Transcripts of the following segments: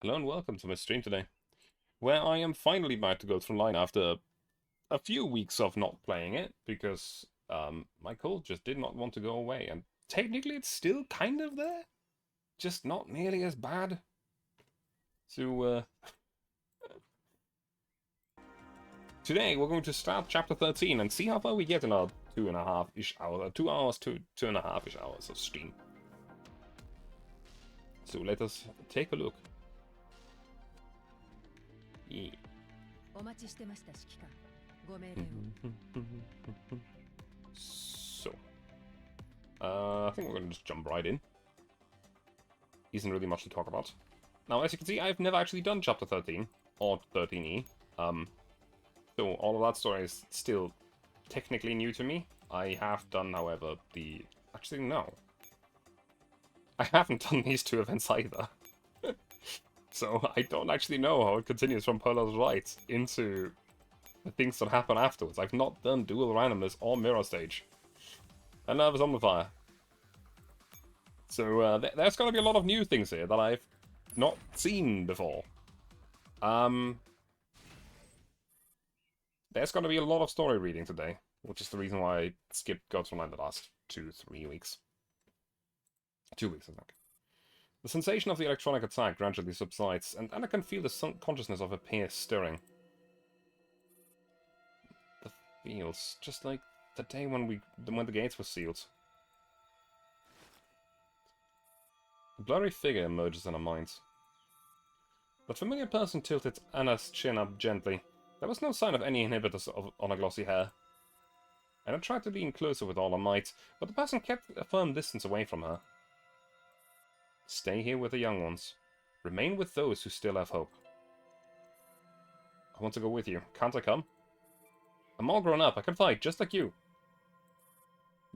Hello and welcome to my stream today, where I am finally back to Frontline after a few weeks of not playing it, because my cold just did not want to go away, and technically it's still kind of there, just not nearly as bad. So today we're going to start chapter 13 and see how far we get in our 2.5-ish hours, 2 hours to 2.5-ish hours of stream. So let us take a look. Yeah. So, I think we're going to just jump right in. Isn't really much to talk about. Now, as you can see, I've never actually done Chapter 13, or 13E. So all of that story is still technically new to me. I have done, however, the... Actually, no. I haven't done these two events either. So I don't actually know how it continues from Polar's Right into the things that happen afterwards. I've not done Dual Randomness or Mirror Stage. And Nervous Omnifier. So there's going to be a lot of new things here that I've not seen before. There's going to be a lot of story reading today, which is the reason why I skipped Gods Online the last 2-3 weeks. 2 weeks, I think. The sensation of the electronic attack gradually subsides, and Anna can feel the consciousness of her peers stirring. The feels just like the day when the gates were sealed. A blurry figure emerges in her mind. That familiar person tilted Anna's chin up gently. There was no sign of any inhibitors on her glossy hair. Anna tried to lean closer with all her might, but the person kept a firm distance away from her. Stay here with the young ones. Remain with those who still have hope. I want to go with you. Can't I come? I'm all grown up. I can fight, just like you.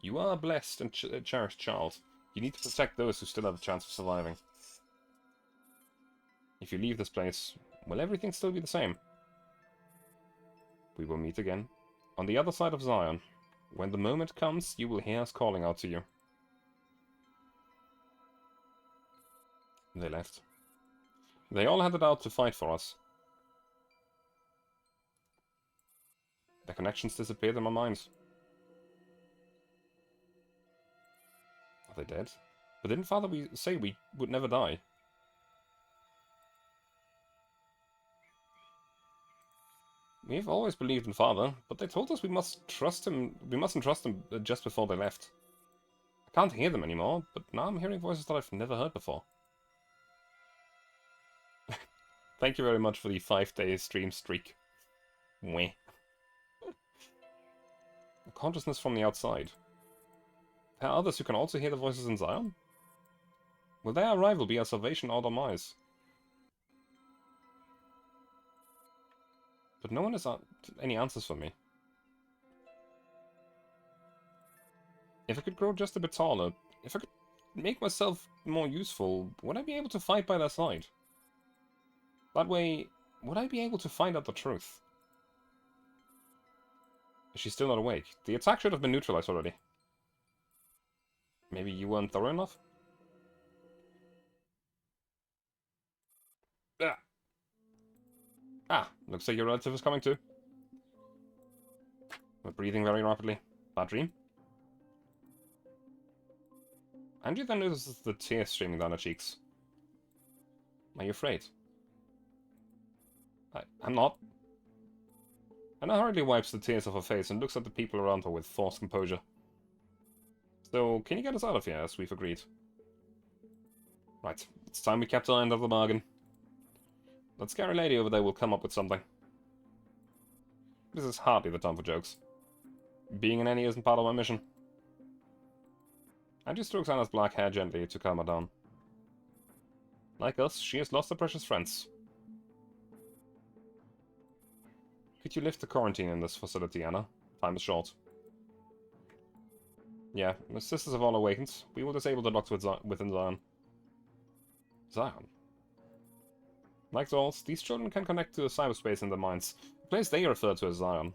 You are a blessed and cherished child. You need to protect those who still have a chance of surviving. If you leave this place, will everything still be the same? We will meet again, on the other side of Zion. When the moment comes, you will hear us calling out to you. They left. They all headed out to fight for us. Their connections disappeared in my mind. Are they dead? But didn't Father say we would never die? We've always believed in Father, but they told us we must trust him. We mustn't trust him just before they left. I can't hear them anymore, but now I'm hearing voices that I've never heard before. Thank you very much for the 5-day stream streak. Weh. A consciousness from the outside. There are others who can also hear the voices in Zion? Will their arrival be our salvation or demise? But no one has any answers for me. If I could grow just a bit taller, if I could make myself more useful, would I be able to fight by their side? That way, would I be able to find out the truth? Is she still not awake? The attack should have been neutralized already. Maybe you weren't thorough enough? Ah! Ah, looks like your relative is coming too. We're breathing very rapidly. Bad dream? Andrew then notices the tears streaming down her cheeks. Are you afraid? I'm not. Anna hurriedly wipes the tears off her face and looks at the people around her with forced composure. So, can you get us out of here, as we've agreed? Right, it's time we kept our end of the bargain. That scary lady over there will come up with something. This is hardly the time for jokes. Being an Annie isn't part of my mission. Angie strokes Anna's black hair gently to calm her down. Like us, she has lost her precious friends. Could you lift the quarantine in this facility, Anna? Time is short. Yeah, the sisters have all awakened. We will disable the locks within Zion. Zion? Like dolls, these children can connect to the cyberspace in their minds, the place they refer to as Zion.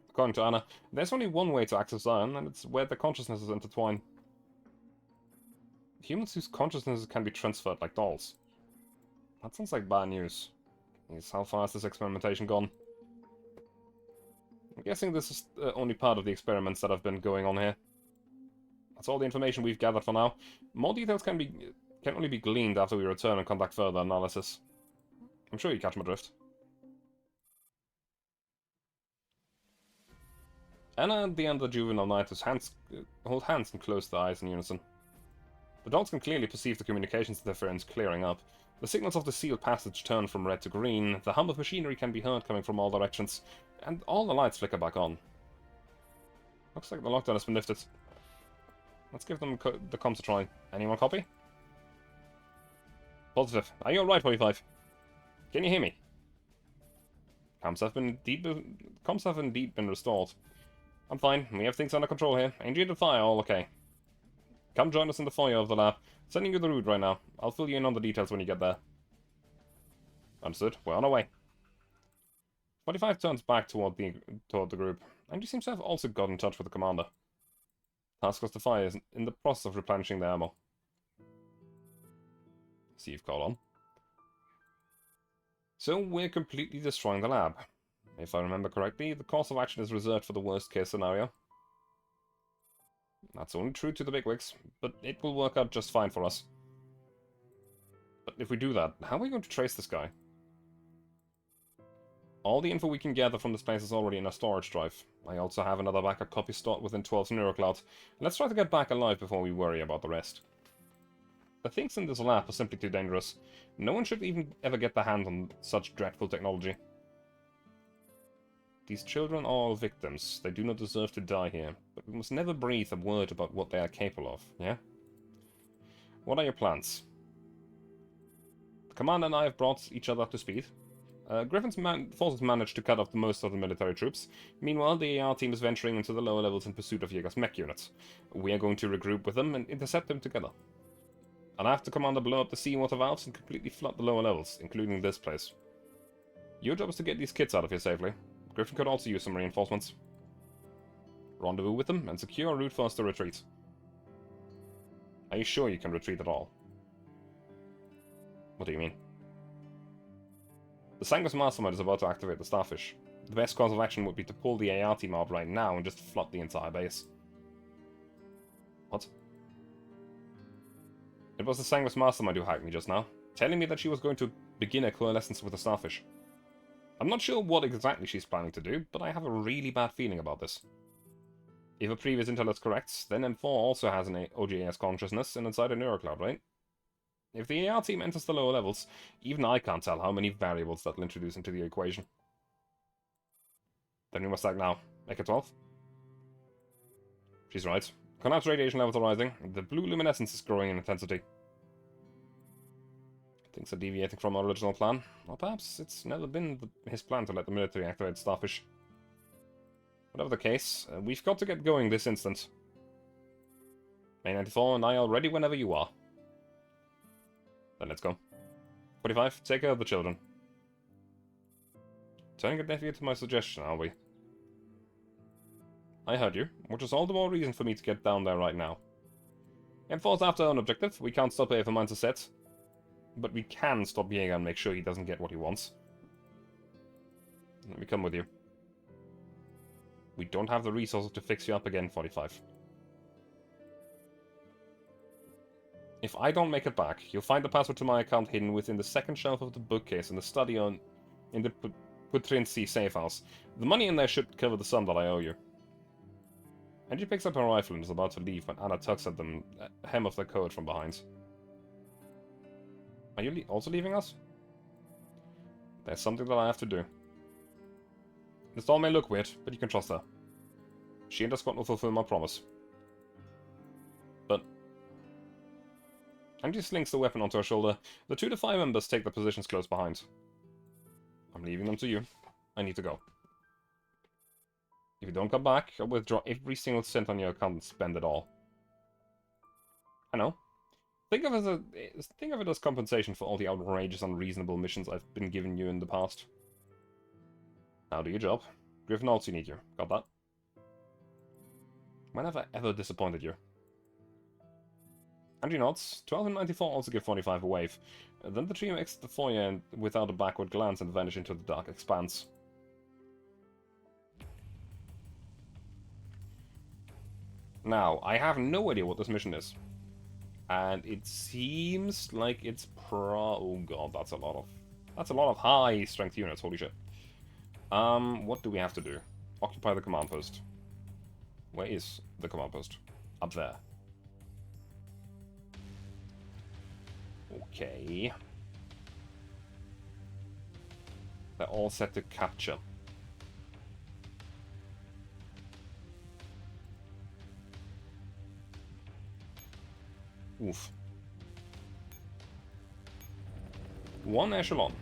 According to Anna, there's only one way to access Zion, and it's where the consciousnesses intertwine. Humans whose consciousnesses can be transferred like dolls. That sounds like bad news. Is how far has this experimentation gone? I'm guessing this is only part of the experiments that have been going on here. That's all the information we've gathered for now. More details can only be gleaned after we return and conduct further analysis. I'm sure you catch my drift. Anna and the other juvenile knights hold hands and close their eyes in unison. The dogs can clearly perceive the communications interference clearing up. The signals of the sealed passage turn from red to green, the hum of machinery can be heard coming from all directions, and all the lights flicker back on. Looks like the lockdown has been lifted. Let's give them the comms a try. Anyone copy? Positive. Are you alright, 45? Can you hear me? Comms have indeed been restored. I'm fine. We have things under control here. Engine and fire, all okay. Come join us in the foyer of the lab. Sending you the route right now. I'll fill you in on the details when you get there. Understood. We're on our way. 45 turns back toward the group, and he seems to have also got in touch with the commander. Task Force Fire is in the process of replenishing their ammo. See you've caught on. So we're completely destroying the lab. If I remember correctly, the course of action is reserved for the worst case scenario. That's only true to the bigwigs, but it will work out just fine for us. But if we do that, how are we going to trace this guy? All the info we can gather from this place is already in our storage drive. I also have another backup copy stored within 12's neurocloud. Let's try to get back alive before we worry about the rest. The things in this lab are simply too dangerous. No one should even ever get their hand on such dreadful technology. These children are all victims. They do not deserve to die here. But we must never breathe a word about what they are capable of, yeah? What are your plans? The commander and I have brought each other up to speed. Griffin's forces managed to cut off most of the military troops. Meanwhile, the AR team is venturing into the lower levels in pursuit of Jaeger's mech units. We are going to regroup with them and intercept them together. I'll have the commander blow up the seawater valves and completely flood the lower levels, including this place. Your job is to get these kids out of here safely. Griffin could also use some reinforcements. Rendezvous with them and secure a route for us to retreat. Are you sure you can retreat at all? What do you mean? The Sanguis Mastermind is about to activate the Starfish. The best course of action would be to pull the AR team out right now and just flood the entire base. What? It was the Sanguis Mastermind who hacked me just now, telling me that she was going to begin a coalescence with the Starfish. I'm not sure what exactly she's planning to do, but I have a really bad feeling about this. If a previous intel is correct, then M4 also has an OGAS consciousness and inside a neurocloud, right? If the AR team enters the lower levels, even I can't tell how many variables that'll introduce into the equation. Then we must act now. Make it 12? She's right. Connaught's radiation levels are rising. The blue luminescence is growing in intensity. Things are deviating from our original plan. Or perhaps it's never been his plan to let the military activate Starfish. Whatever the case, we've got to get going this instant. May 94 and I are ready whenever you are. Then let's go. 45, take care of the children. Turning a deaf ear to my suggestion, are we? I heard you, which is all the more reason for me to get down there right now. M4's after our own objective. We can't stop here if our minds are set. But we can stop Jaeger and make sure he doesn't get what he wants. Let me come with you. We don't have the resources to fix you up again, 45. If I don't make it back, you'll find the password to my account hidden within the second shelf of the bookcase in the in the Putrinsi safe house. The money in there should cover the sum that I owe you. And she picks up her rifle and is about to leave when Anna tugs at the hem of the coat from behind. Are you also leaving us? There's something that I have to do. This all may look weird, but you can trust her. She and her squad will fulfill my promise. But... Angie slings the weapon onto her shoulder. The 2 to 5 members take their positions close behind. I'm leaving them to you. I need to go. If you don't come back, I'll withdraw every single cent on your account and spend it all. I know. Think of it as compensation for all the outrageous, unreasonable missions I've been giving you in the past. Now do your job. Griffin also need you. Got that? When have I ever disappointed you? And you nods. 1294 also give 45 a wave. Then the trio exit the foyer and without a backward glance and vanish into the dark expanse. Now, I have no idea what this mission is. And it seems like it's oh god, that's a lot of high strength units, holy shit. What do we have to do? Occupy the command post. Where is the command post? Up there. Okay. They're all set to capture. Oof. One echelon.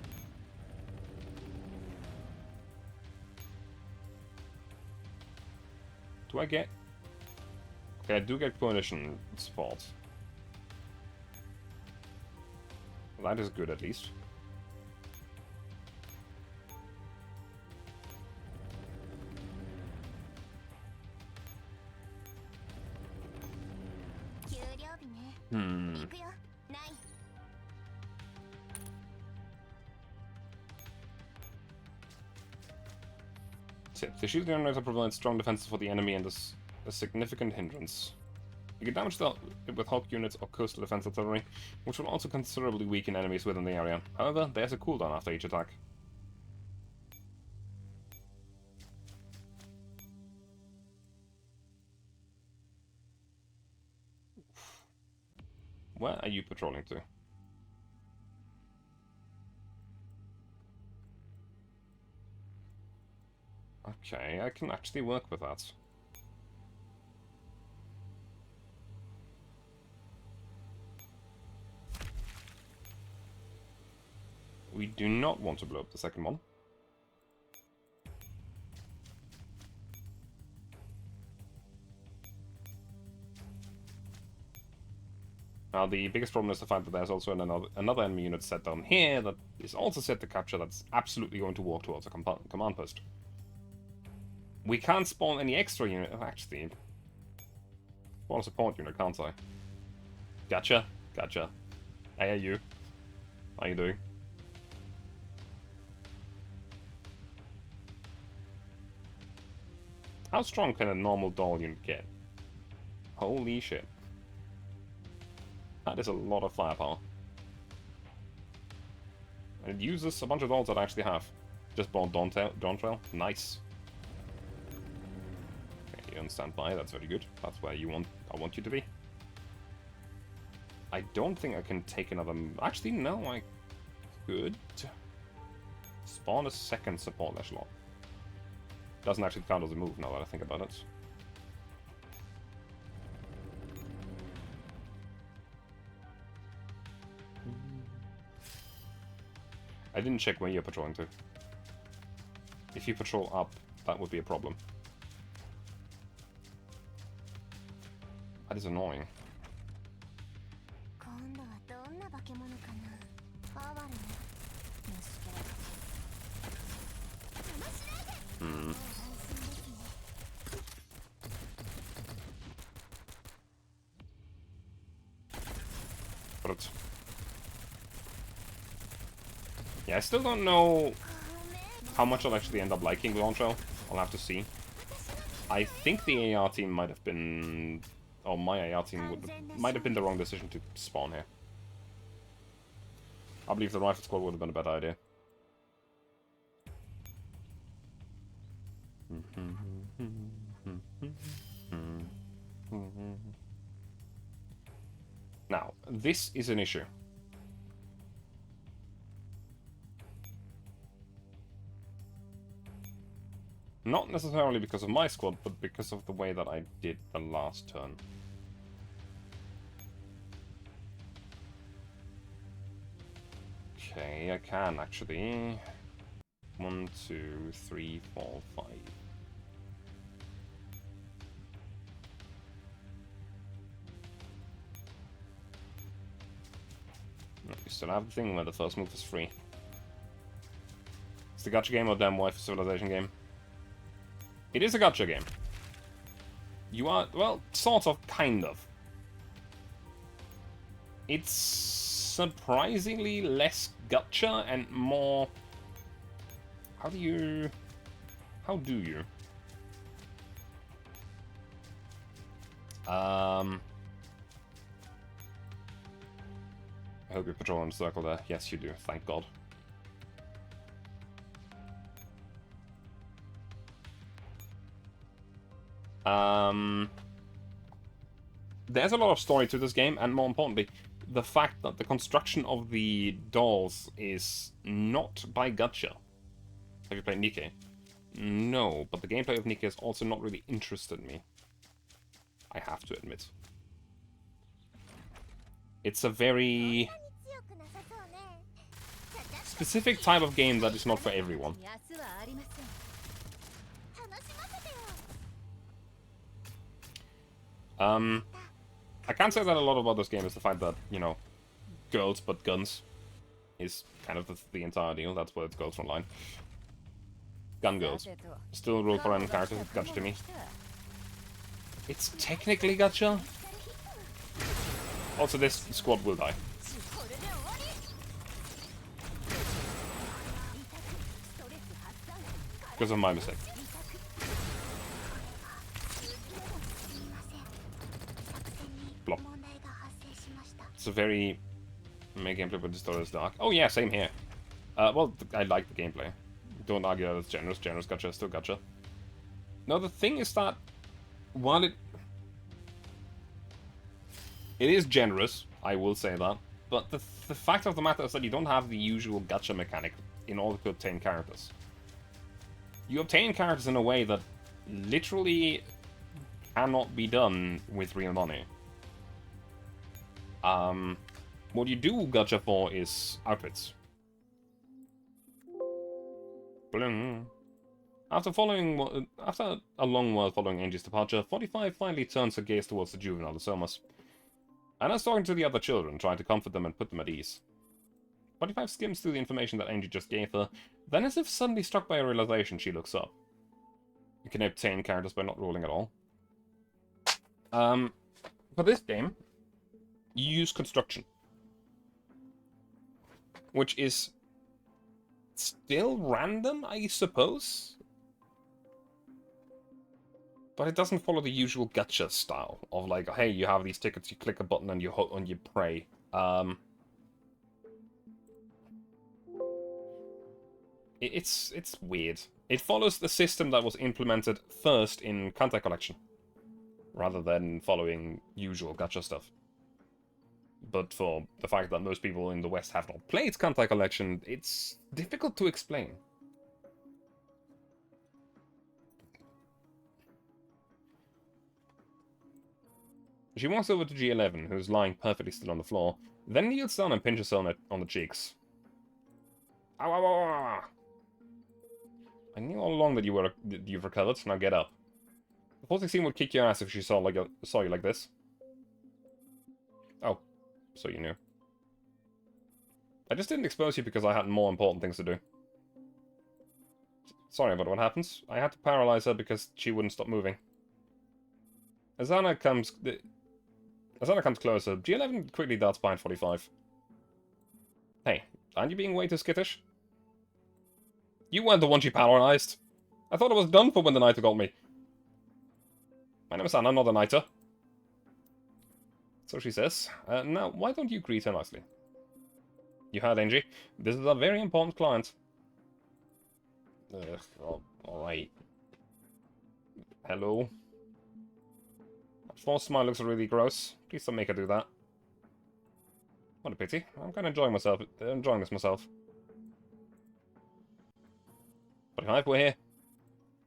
Do I get... Okay, I do get coalition support. That is good, at least. The shield generator provides strong defenses for the enemy and is a significant hindrance. You can damage it with Hulk units or coastal defense artillery, which will also considerably weaken enemies within the area. However, there's a cooldown after each attack. Where are you patrolling to? Okay, I can actually work with that. We do not want to blow up the second one. Now, the biggest problem is the fact that there's also another enemy unit set down here that is also set to capture that's absolutely going to walk towards a command post. We can't spawn any extra unit. Actually, spawn a support unit, can't I? Gotcha. Gotcha. Hey, you. How you doing? How strong can a normal doll unit get? Holy shit. That is a lot of firepower. And it uses a bunch of dolls that I actually have. Just bought Dawn Trail. Nice. Okay, you're on standby. That's very good. That's where I want you to be. I don't think I can take another... Actually, no, I could. Spawn a second support echelon. Doesn't actually count as a move now that I think about it. I didn't check where you're patrolling to. If you patrol up, that would be a problem. That is annoying. Hmm. But yeah, I still don't know how much I'll actually end up liking Launcher. I'll have to see. I think the AR team might have been... or my AR team might have been the wrong decision to spawn here. I believe the rifle squad would have been a better idea. Now, this is an issue. Not necessarily because of my squad, but because of the way that I did the last turn. Okay, I can actually. 1, 2, 3, 4, 5. No, you still have the thing where the first move is free. It's the gacha game or damn wife civilization game. It is a gacha game. You are, well, sort of, kind of. It's surprisingly less gacha and more... How do you... How do you? I hope you're patrolling the circle there. Yes, you do. Thank God. There's a lot of story to this game, and more importantly, the fact that the construction of the dolls is not by gacha. Have you played Nikke? No, but the gameplay of Nikke has also not really interested me. I have to admit. It's a very specific type of game that is not for everyone. I can't say that a lot about this game is the fact that, you know, girls but guns is kind of the entire deal. That's why it's Girls Frontline. Gun girls. Still rule for random characters, it's gacha to me. It's technically gacha. Also, this squad will die. Because of my mistake. Blop. It's a very... My gameplay but the story is dark. Oh yeah, same here. Well, I like the gameplay. Don't argue that it's generous. Generous gacha is still gacha. No, the thing is that... While it is generous, I will say that. But the fact of the matter is that you don't have the usual gacha mechanic in order to obtain characters. You obtain characters in a way that literally cannot be done with real money. What you do gacha for is outfits. Bling. After a long while following Angie's departure, 45 finally turns her gaze towards the juvenile Somas. Anna's talking to the other children, trying to comfort them and put them at ease. 45 skims through the information that Angie just gave her, then as if suddenly struck by a realization, she looks up. You can obtain characters by not rolling at all. For this game, you use construction. Which is still random, I suppose? But it doesn't follow the usual gacha style of like, hey, you have these tickets, you click a button and you pray. It's weird. It follows the system that was implemented first in Kantai Collection, rather than following usual gacha stuff. But for the fact that most people in the West have not played Kantai Collection, it's difficult to explain. She walks over to G11, who's lying perfectly still on the floor, then kneels down and pinches her on the cheeks. Ow, ow, ow, ow. I knew all along that you've recovered, now get up. The 416 would kick your ass if she saw you like this. Oh, so you knew. I just didn't expose you because I had more important things to do. Sorry about what happens. I had to paralyze her because she wouldn't stop moving. As Anna comes closer, G11 quickly darts behind 45. Hey, aren't you being way too skittish? You weren't the one she paralyzed. I thought it was done for when the Niter got me. My name is Anna, not a Niter. So she says. Now, why don't you greet her nicely? You heard, Angie. This is a very important client. Ugh, alright. Hello? That false smile looks really gross. Please don't make her do that. What a pity. I'm kind of enjoying this myself. 45, we're here.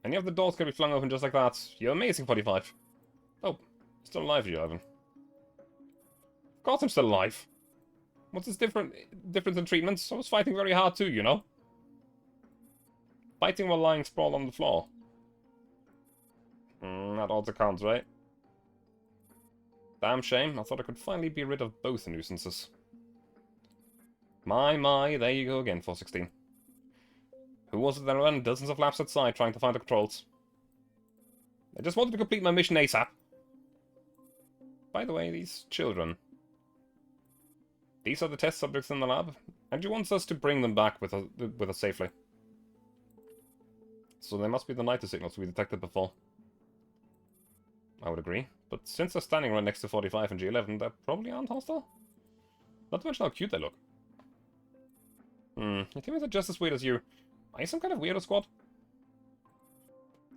Any of the doors can be flung open just like that. You're amazing, 45. Oh, still alive, you, Ivan. Of course I'm still alive. What's this difference in treatments? I was fighting very hard too, you know? Fighting while lying sprawled on the floor. That ought to count, right? Damn shame. I thought I could finally be rid of both nuisances. My, there you go again, 416. Who was it that ran dozens of laps outside trying to find the controls? I just wanted to complete my mission ASAP. By the way, these children. These are the test subjects in the lab, and she wants us to bring them back with us safely. So they must be the Niter signals we detected before. I would agree, but since they're standing right next to 45 and G11, they probably aren't hostile. Not to mention how cute they look. Your teammates are just as weird as you. Are you some kind of weirdo squad?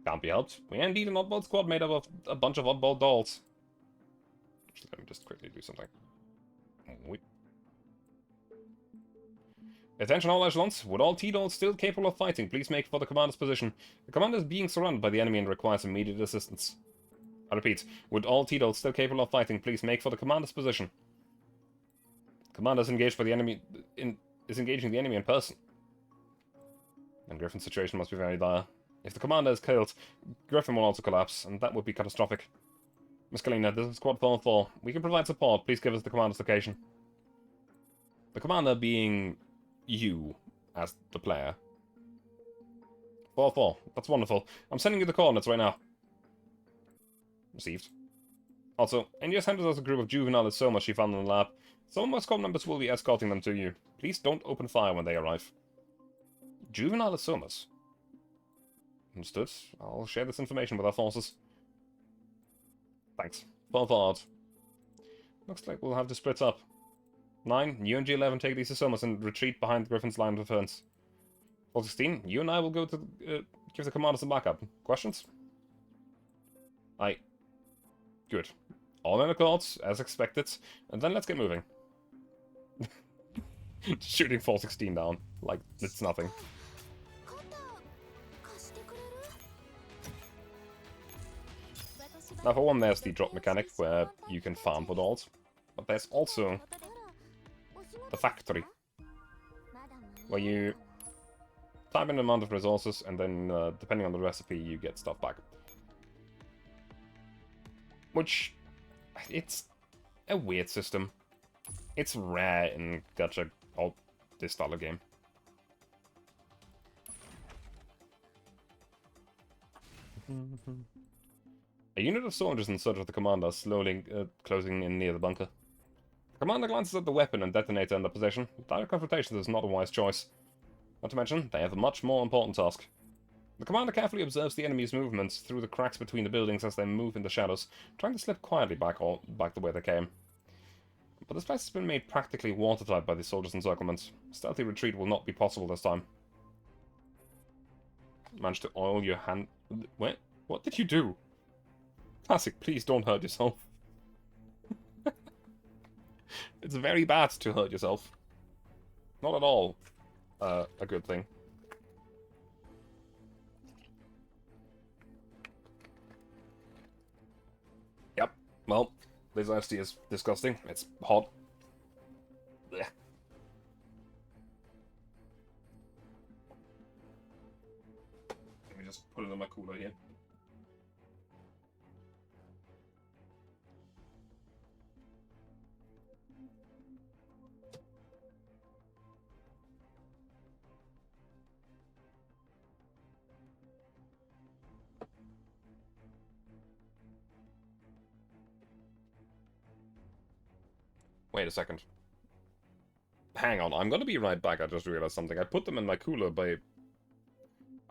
Can't be helped. We are indeed an oddball squad made up of a bunch of oddball dolls. Actually, let me just quickly do something. Wait. Attention all echelons. Would all T-dolls still capable of fighting please make for the commander's position? The commander is being surrounded by the enemy and requires immediate assistance. I repeat, would all T-dolls still capable of fighting please make for the commander's position? Commander is engaged by the enemy is engaging the enemy in person. And Griffin's situation must be very dire. If the commander is killed, Griffin will also collapse, and that would be catastrophic. Miss Kalina, this is Squad 4-4. We can provide support. Please give us the commander's location. The commander being you, as the player. 4-4. That's wonderful. I'm sending you the coordinates right now. Received. Also, India handed us a group of juvenile somas she found in the lab. Some of my squad members will be escorting them to you. Please don't open fire when they arrive. Juvenile somas. Understood. I'll share this information with our forces. Thanks. Forward. Looks like we'll have to split up. 9, you and G11 take these somas and retreat behind Griffin's line of defense. 416, you and I will go to give the commander some backup. Questions? Aye. Good. All in accords, as expected, and then let's get moving. Shooting 416 down, like it's nothing. Now for one, there's the drop mechanic, where you can farm for dolls, but there's also the factory, where you type in the amount of resources, and then, depending on the recipe, you get stuff back. Which, it's a weird system. It's rare in gacha, or this style of game. A unit of soldiers in search of the commander slowly closing in near the bunker. The commander glances at the weapon and detonator under possession. Direct confrontation is not a wise choice. Not to mention, they have a much more important task. The commander carefully observes the enemy's movements through the cracks between the buildings as they move in the shadows, trying to slip quietly back the way they came. But this place has been made practically watertight by the soldiers' encirclement. Stealthy retreat will not be possible this time. Managed to oil your hand... Wait, what did you do? Classic, please don't hurt yourself. It's very bad to hurt yourself. Not at all a good thing. Yep, well, this iced is disgusting. It's hot. Blech. Let me just put it in my cooler here. Wait a second. Hang on, I'm gonna be right back. I just realized something. I put them in my cooler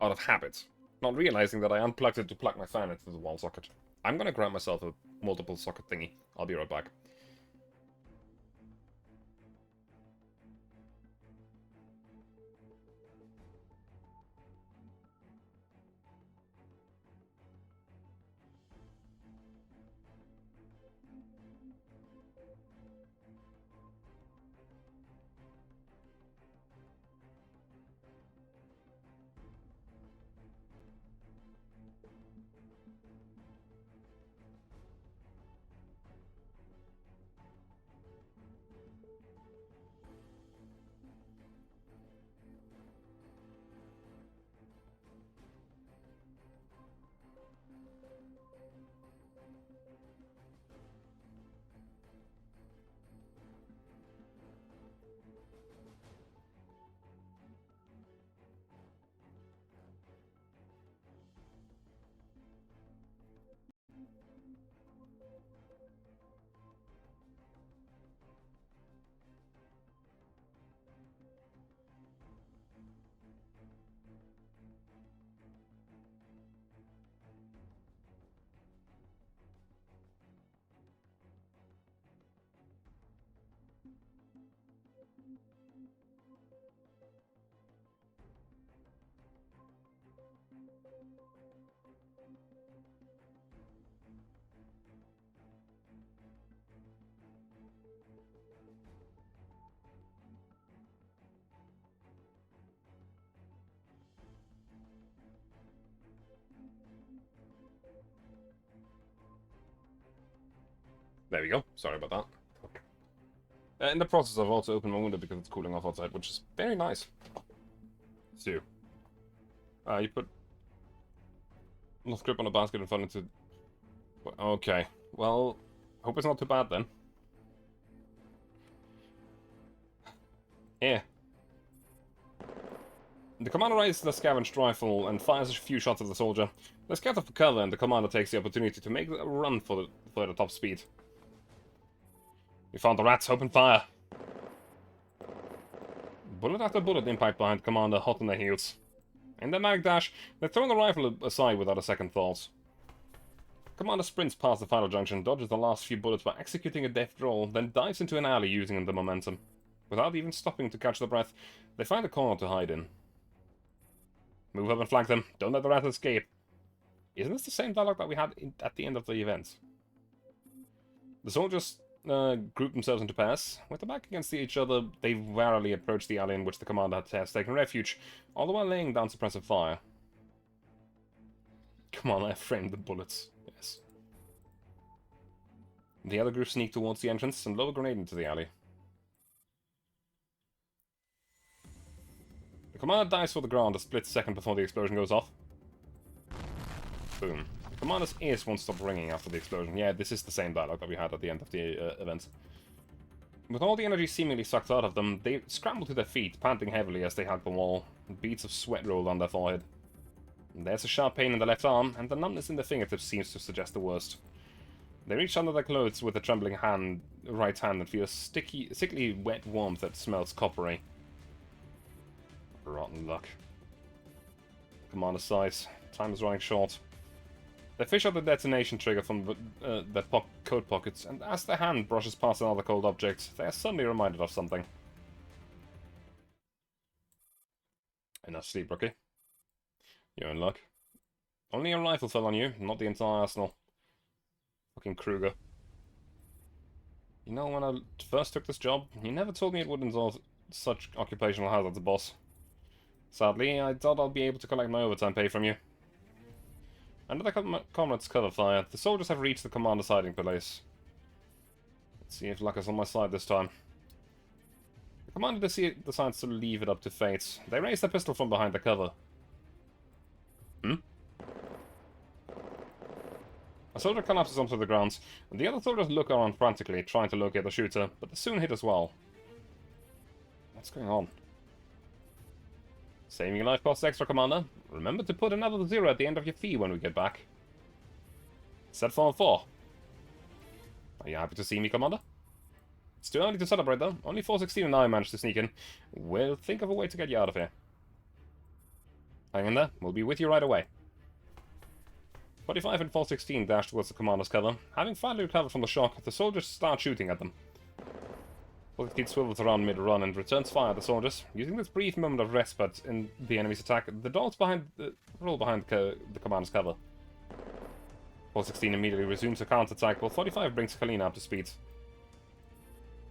out of habit, not realizing that I unplugged it to plug my fan into the wall socket. I'm gonna grab myself a multiple socket thingy. I'll be right back. There we go. Sorry about that. In the process, I've also opened my window because it's cooling off outside, which is very nice. So, you put enough grip on the basket and fell into... Okay, well, hope it's not too bad then. Here. The commander raises the scavenged rifle and fires a few shots at the soldier. They scatter for cover, and the commander takes the opportunity to make a run for the top speed. We found the rats, open fire! Bullet after bullet impact behind the commander, hot on their heels. In their mag dash, they throw the rifle aside without a second thought. Commander sprints past the final junction, dodges the last few bullets by executing a deft roll, then dives into an alley using the momentum. Without even stopping to catch their breath, they find a corner to hide in. Move up and flank them. Don't let the rats escape. Isn't this the same dialogue that we had at the end of the event? The soldiers group themselves into pairs. With their back against each other, they warily approach the alley in which the commander has taken refuge, all the while laying down suppressive fire. Come on, I framed the bullets. Yes. The other group sneak towards the entrance and lower a grenade into the alley. The commander dives for the ground a split second before the explosion goes off. Boom. The commander's ears won't stop ringing after the explosion. Yeah, this is the same dialogue that we had at the end of the event. With all the energy seemingly sucked out of them, they scramble to their feet, panting heavily as they hug the wall. Beads of sweat roll down their forehead. There's a sharp pain in the left arm, and the numbness in the fingertips seems to suggest the worst. They reach under their clothes with a trembling right hand and feel a sickly wet warmth that smells coppery. Rotten luck. Commander sighs. Time is running short. They fish out the detonation trigger from their coat pockets, and as their hand brushes past another cold object, they are suddenly reminded of something. Enough sleep, rookie. You're in luck. Only a rifle fell on you, not the entire arsenal. Fucking Kruger. You know, when I first took this job, you never told me it would involve such occupational hazards, boss. Sadly, I doubt I'll be able to collect my overtime pay from you. Under the comrades' cover fire, the soldiers have reached the commander's hiding place. Let's see if luck is on my side this time. The commander decides to leave it up to fate. They raise their pistol from behind the cover. A soldier collapses onto the ground, and the other soldiers look around frantically, trying to locate the shooter, but they soon hit as well. What's going on? Saving your life costs extra, Commander. Remember to put another 0 at the end of your fee when we get back. Set 4 and 4. Are you happy to see me, Commander? It's too early to celebrate, though. Only 416 and I managed to sneak in. We'll think of a way to get you out of here. Hang in there. We'll be with you right away. 45 and 416 dash towards the commander's cover. Having finally recovered from the shock, the soldiers start shooting at them. 416 swivels around mid-run and returns fire at the soldiers. Using this brief moment of respite in the enemy's attack, the dolls roll behind the commander's cover. 416 immediately resumes a counterattack, while 45 brings Kalina up to speed.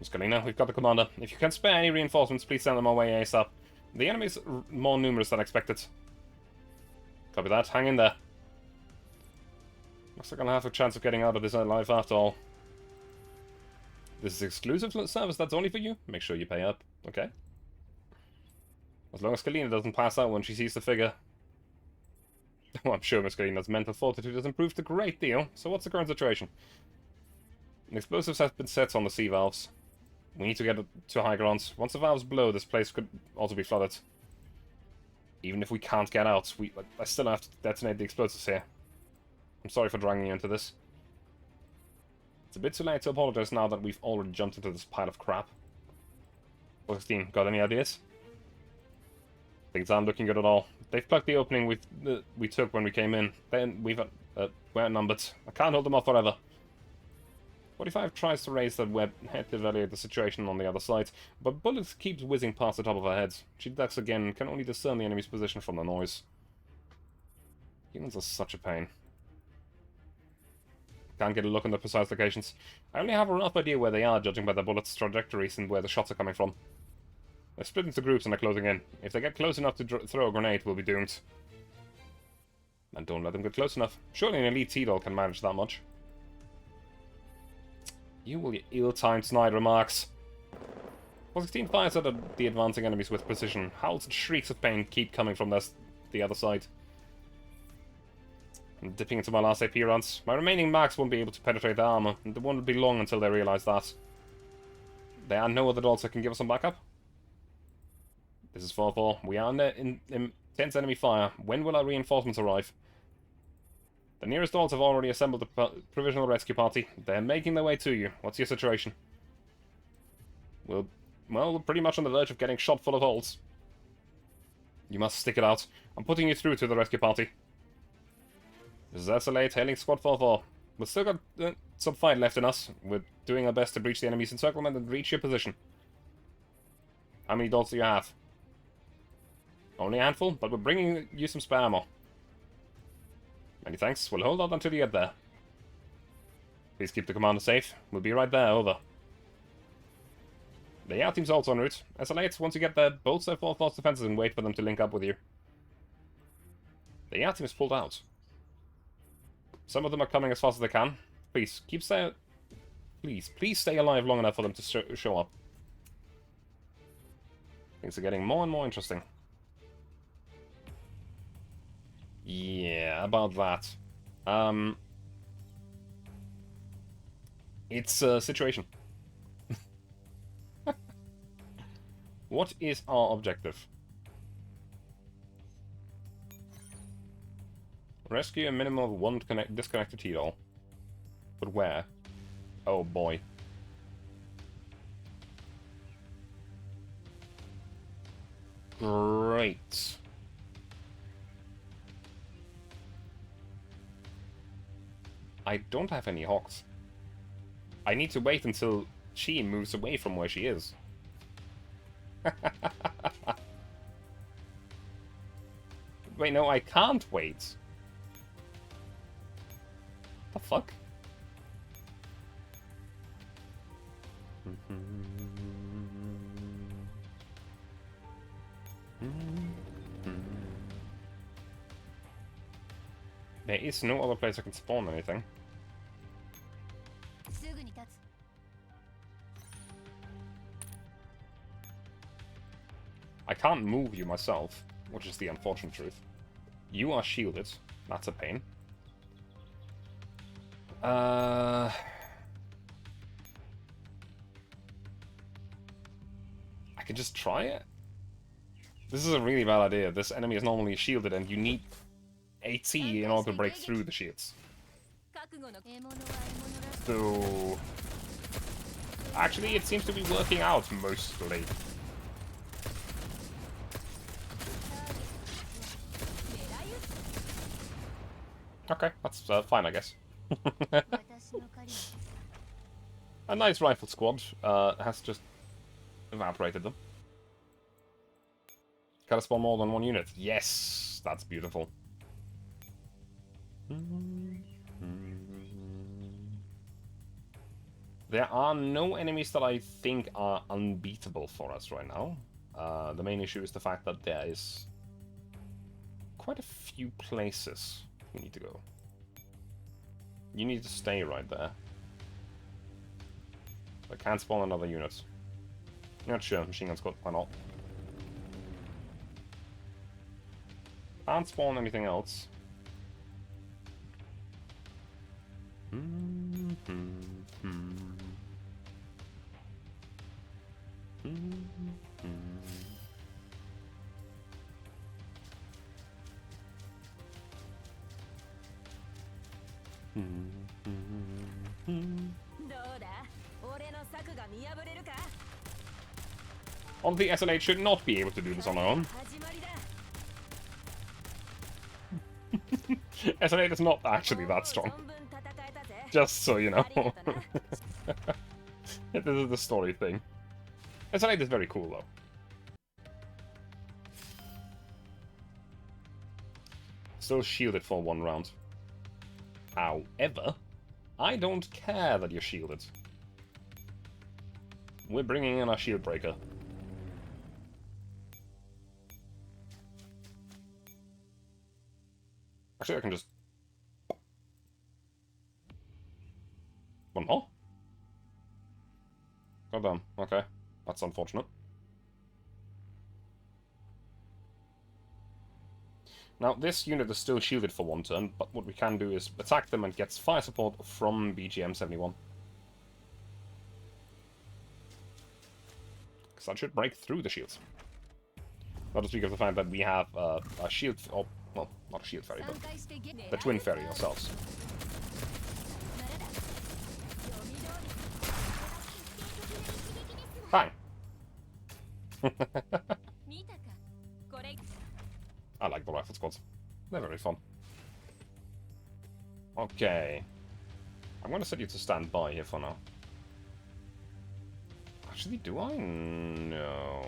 Miss Kalina, we've got the commander. If you can spare any reinforcements, please send them our way ASAP. The enemy's more numerous than expected. Copy that. Hang in there. Looks like I'll have a chance of getting out of this alive after all. This is exclusive service that's only for you. Make sure you pay up, okay? As long as Kalina doesn't pass out when she sees the figure. Well, I'm sure Miss Kalina's mental fortitude has improved a great deal. So what's the current situation? An explosive has been set on the sea valves. We need to get to high ground. Once the valves blow, this place could also be flooded. Even if we can't get out, I still have to detonate the explosives here. I'm sorry for dragging you into this. It's a bit too late to apologize now that we've already jumped into this pile of crap. 16, got any ideas? Things aren't looking good at all. They've plugged the opening we took when we came in. Then we're outnumbered. I can't hold them off forever. 45 tries to raise the web head to evaluate the situation on the other side, but bullets keeps whizzing past the top of her head. She ducks again and can only discern the enemy's position from the noise. Humans are such a pain. Can't get a look on the precise locations. I only have a rough idea where they are, judging by the bullets' trajectories and where the shots are coming from. They're split into groups and they're closing in. If they get close enough to throw a grenade, we'll be doomed. And don't let them get close enough. Surely an elite T-Doll can manage that much. You will ill-timed snide remarks. 416 fires at the advancing enemies with precision. Howls and shrieks of pain keep coming from the other side. I'm dipping into my last AP runs. My remaining marks won't be able to penetrate the armor, and it won't be long until they realize that. There are no other dolls that can give us some backup. This is 4-4. We are under intense enemy fire. When will our reinforcements arrive? The nearest dolls have already assembled a provisional rescue party. They're making their way to you. What's your situation? Well, we're pretty much on the verge of getting shot full of holes. You must stick it out. I'm putting you through to the rescue party. This is SLA tailing Squad 4-4. We've still got some fight left in us. We're doing our best to breach the enemy's encirclement and reach your position. How many dolls do you have? Only a handful, but we're bringing you some spare ammo. Many thanks. We'll hold out until you get there. Please keep the commander safe. We'll be right there, over. The AR team's also en route. SLA, once you get there, bolster their 4-4's defenses and wait for them to link up with you. The AR team is pulled out. Some of them are coming as fast as they can. Please, please stay alive long enough for them to show up. Things are getting more and more interesting. Yeah, about that. It's a situation. What is our objective? Rescue a minimum of one disconnected T-doll. But where? Oh boy. Great. I don't have any hawks. I need to wait until she moves away from where she is. Wait, no, I can't wait. The fuck? There is no other place I can spawn anything. I can't move you myself, which is the unfortunate truth. You are shielded. That's a pain. I can just try it? This is a really bad idea. This enemy is normally shielded and you need AT in order to break through the shields. So... actually, it seems to be working out mostly. Okay, that's fine, I guess. A nice rifle squad has just evaporated them. Gotta spawn more than one unit. Yes, that's beautiful. There are no enemies that I think are unbeatable for us right now. The main issue is the fact that there is quite a few places we need to go. You need to stay right there. I can't spawn another unit. Not sure, machine gun squad, why not? Can't spawn anything else. Honestly, SLH should not be able to do this on their own. SLH is not actually that strong. Just so you know. This is the story thing. SLH is very cool though. Still shielded for one round. However, I don't care that you're shielded. We're bringing in our shield breaker. Actually, I can just... one more? damn. Okay. That's unfortunate. Now, this unit is still shielded for one turn, but what we can do is attack them and get fire support from BGM-71. Because that should break through the shields. Not to speak of the fact that we have a shield... Oh, well, not a shield ferry, but the twin ferry ourselves. Fine. I like the rifle squads. They're very fun. Okay. I'm going to set you to stand by here for now. Actually, do I? No.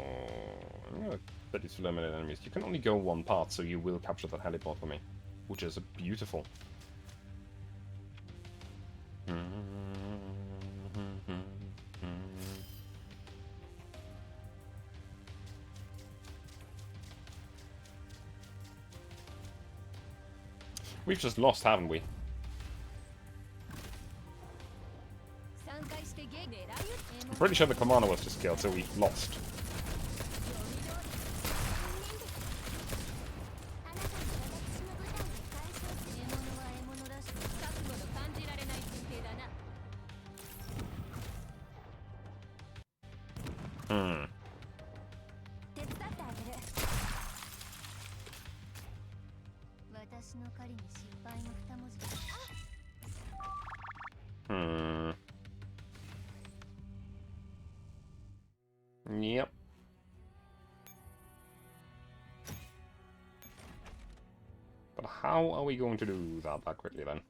I'm going to set you to eliminate enemies. You can only go one path, so you will capture that heliport for me. Which is beautiful. We've just lost, haven't we? I'm pretty sure the commander was just killed, so we lost. Yep. But how are we going to do that quickly then?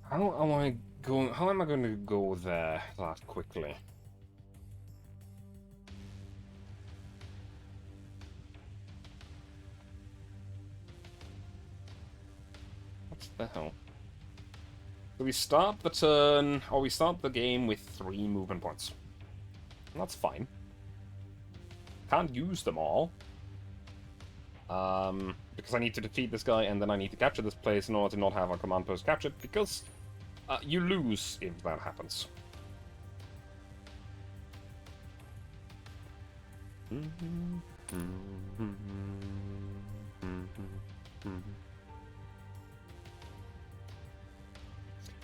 How am I going to go there that quickly? What the hell? So we start the turn, or we start the game with 3 movement points. And that's fine. Can't use them all. Because I need to defeat this guy, and then I need to capture this place in order to not have our command post captured, because you lose if that happens.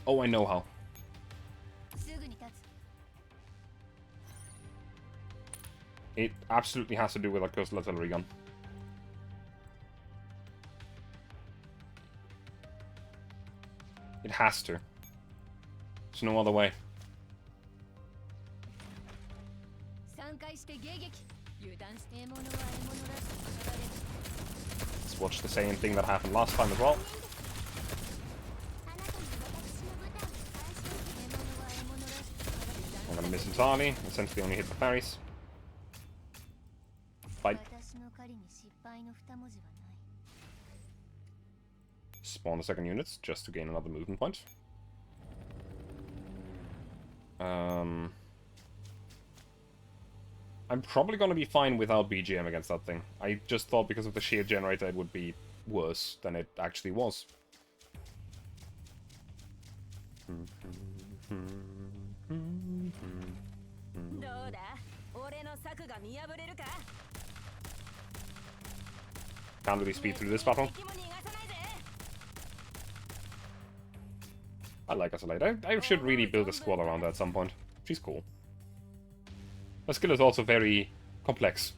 Oh, I know how. It absolutely has to do with a coastal artillery gun. It has to. There's no other way. Let's watch the same thing that happened last time as well. I'm gonna miss entirely, essentially only hit the ferries. Fight. Spawn the second units just to gain another movement point. I'm probably going to be fine without BGM against that thing. I just thought because of the shield generator it would be worse than it actually was. Can't really speed through this battle. I like Isolate. I should really build a squad around her at some point. She's cool. Her skill is also very complex.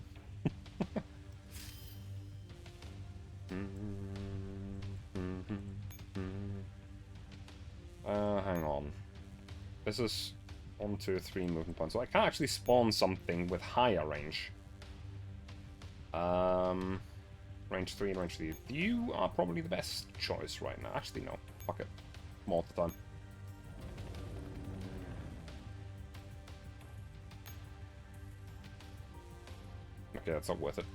Hang on. This is 1, 2, 3 movement points. So I can actually spawn something with higher range. Range 3 and range 3. You are probably the best choice right now. Actually, no. Fuck it. More of the time. Okay, that's not worth it.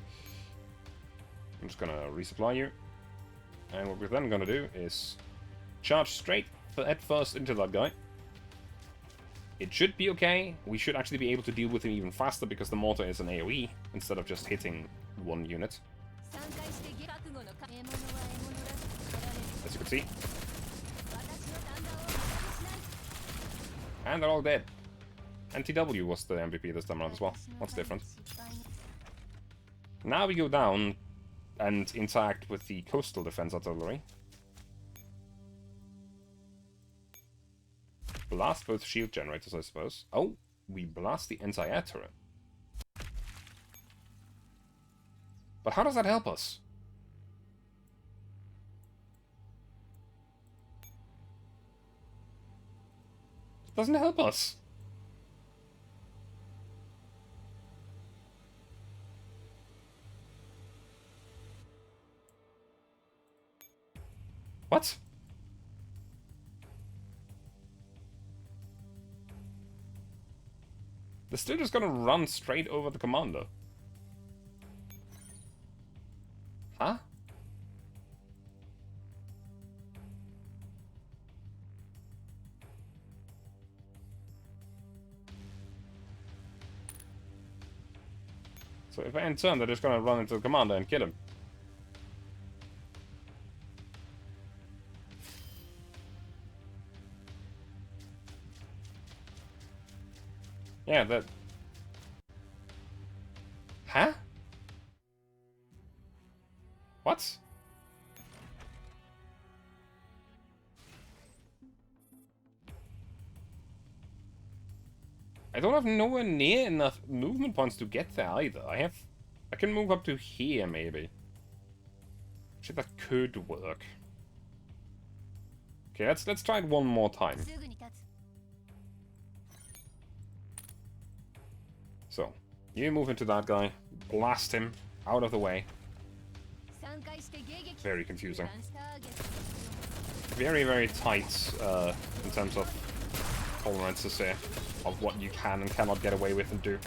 I'm just gonna resupply you. And what we're then gonna do is charge straight head first into that guy. It should be okay. We should actually be able to deal with him even faster because the mortar is an AoE instead of just hitting one unit. As you can see. And they're all dead. And TW was the MVP this time around as well. What's different? Now we go down and interact with the coastal defense artillery. Blast both shield generators, I suppose. Oh, we blast the anti-air turret. But how does that help us? It doesn't help us. What? They're still just gonna run straight over the commander. Huh? So if I end turn, they're just gonna run into the commander and kill him. Yeah, that... Huh? What? I don't have nowhere near enough movement points to get there either. I can move up to here, maybe. Shit, that could work. Okay, let's try it one more time. So, you move into that guy, blast him out of the way. Very confusing. Very, very tight in terms of tolerances here, of what you can and cannot get away with and do.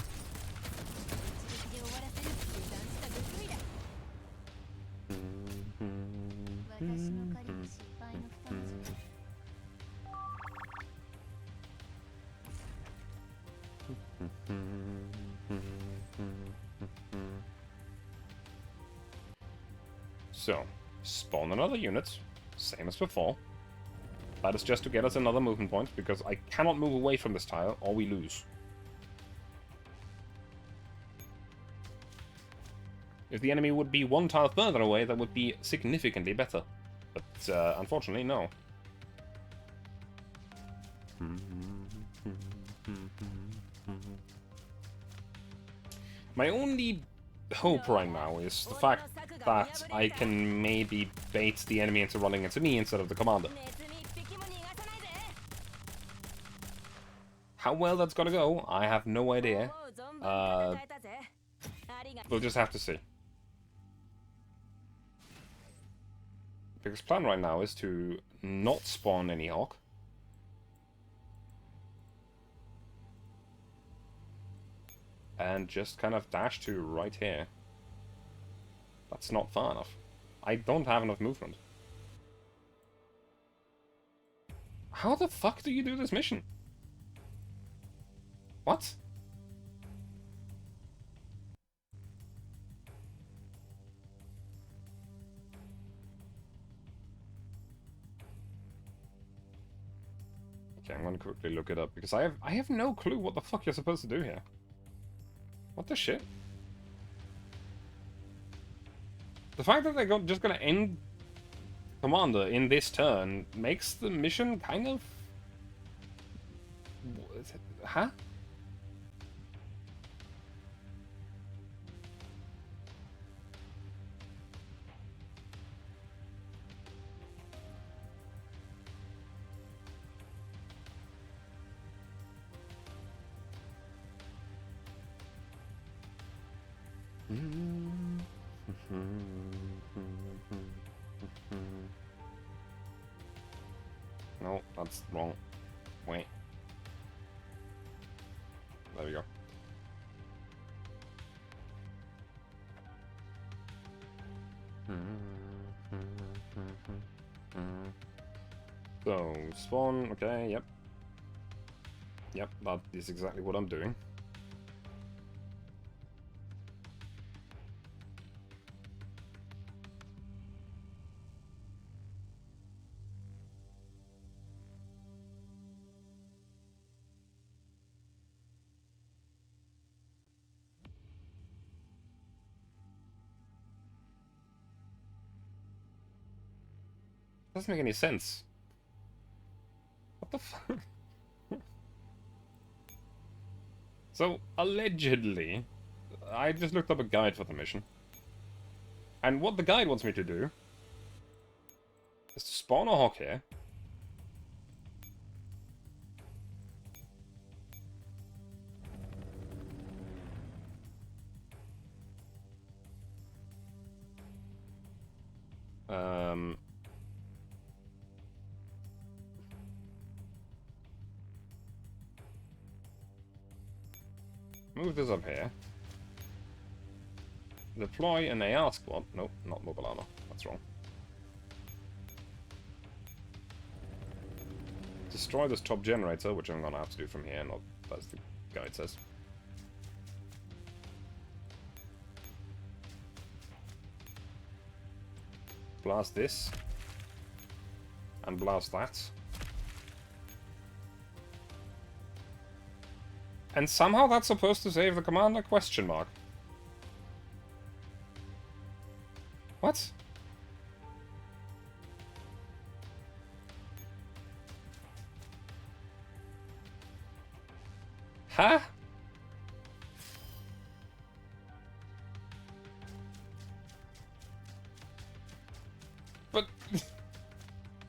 So, spawn another unit, same as before. That is just to get us another movement point, because I cannot move away from this tile, or we lose. If the enemy would be one tile further away, that would be significantly better. But, unfortunately, no. My only hope right now is the fact that I can maybe bait the enemy into running into me instead of the commander. How well that's gonna go, I have no idea. We'll just have to see. Because plan right now is to not spawn any Hawk. And just kind of dash to right here. That's not far enough. I don't have enough movement. How the fuck do you do this mission? What? Okay, I'm gonna quickly look it up because I have no clue what the fuck you're supposed to do here. What the shit? The fact that they're just gonna end Commander in this turn makes the mission kind of... Huh? No, that's wrong. Wait. There we go. So, spawn, okay, yep. Yep, that is exactly what I'm doing. Doesn't make any sense. What the fuck? So, allegedly, I just looked up a guide for the mission. And what the guide wants me to do is to spawn a hawk here. Move this up here. Deploy an AR squad. Nope, not mobile armor. That's wrong. Destroy this top generator, which I'm gonna have to do from here, not as the guide says. Blast this. And blast that. And somehow that's supposed to save the commander? Question mark. What? Huh? But...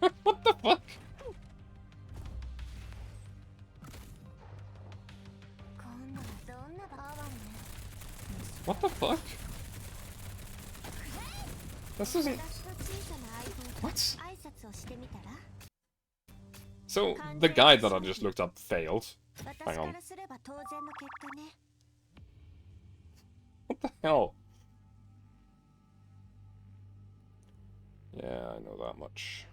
what the fuck? What the fuck? This isn't... What? So, the guide that I just looked up failed. Hang on. What the hell? Yeah, I know that much.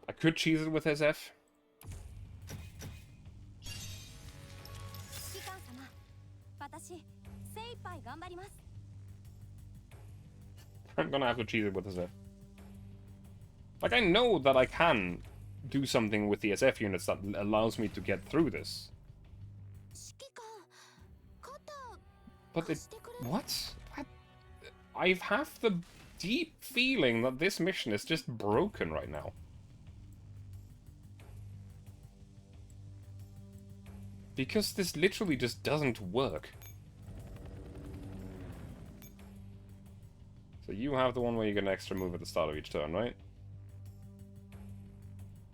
I could cheese it with SF. I'm gonna have to cheese it with SF. Like, I know that I can do something with the SF units that allows me to get through this. But it... What? I have the deep feeling that this mission is just broken right now. Because this literally just doesn't work. So you have the one where you get an extra move at the start of each turn, right?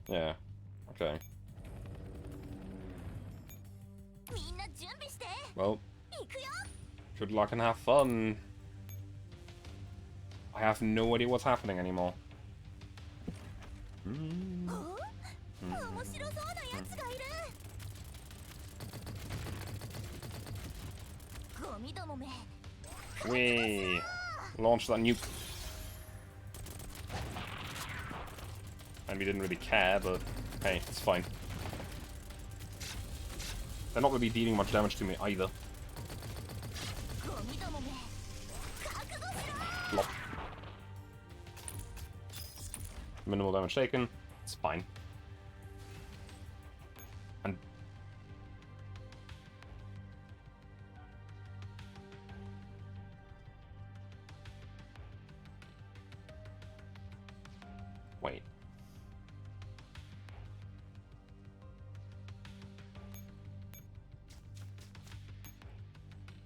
Yeah. Okay. Well, good luck and have fun. I have no idea what's happening anymore. We launch that nuke. And we didn't really care, but hey, it's fine. They're not really dealing much damage to me either. Flop. Minimal damage taken. It's fine. And wait.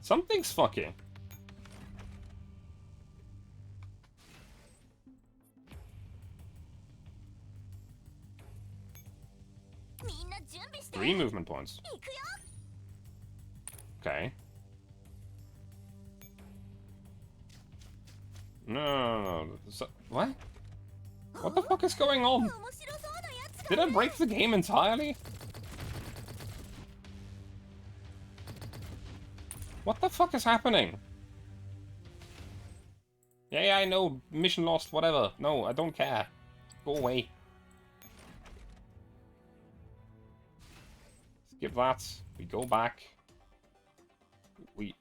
Something's fucking. Three movement points. Okay. No. So, what? What the fuck is going on? Did I break the game entirely? What the fuck is happening? Yeah, I know. Mission lost, whatever. No, I don't care. Go away. Skip that. We go back.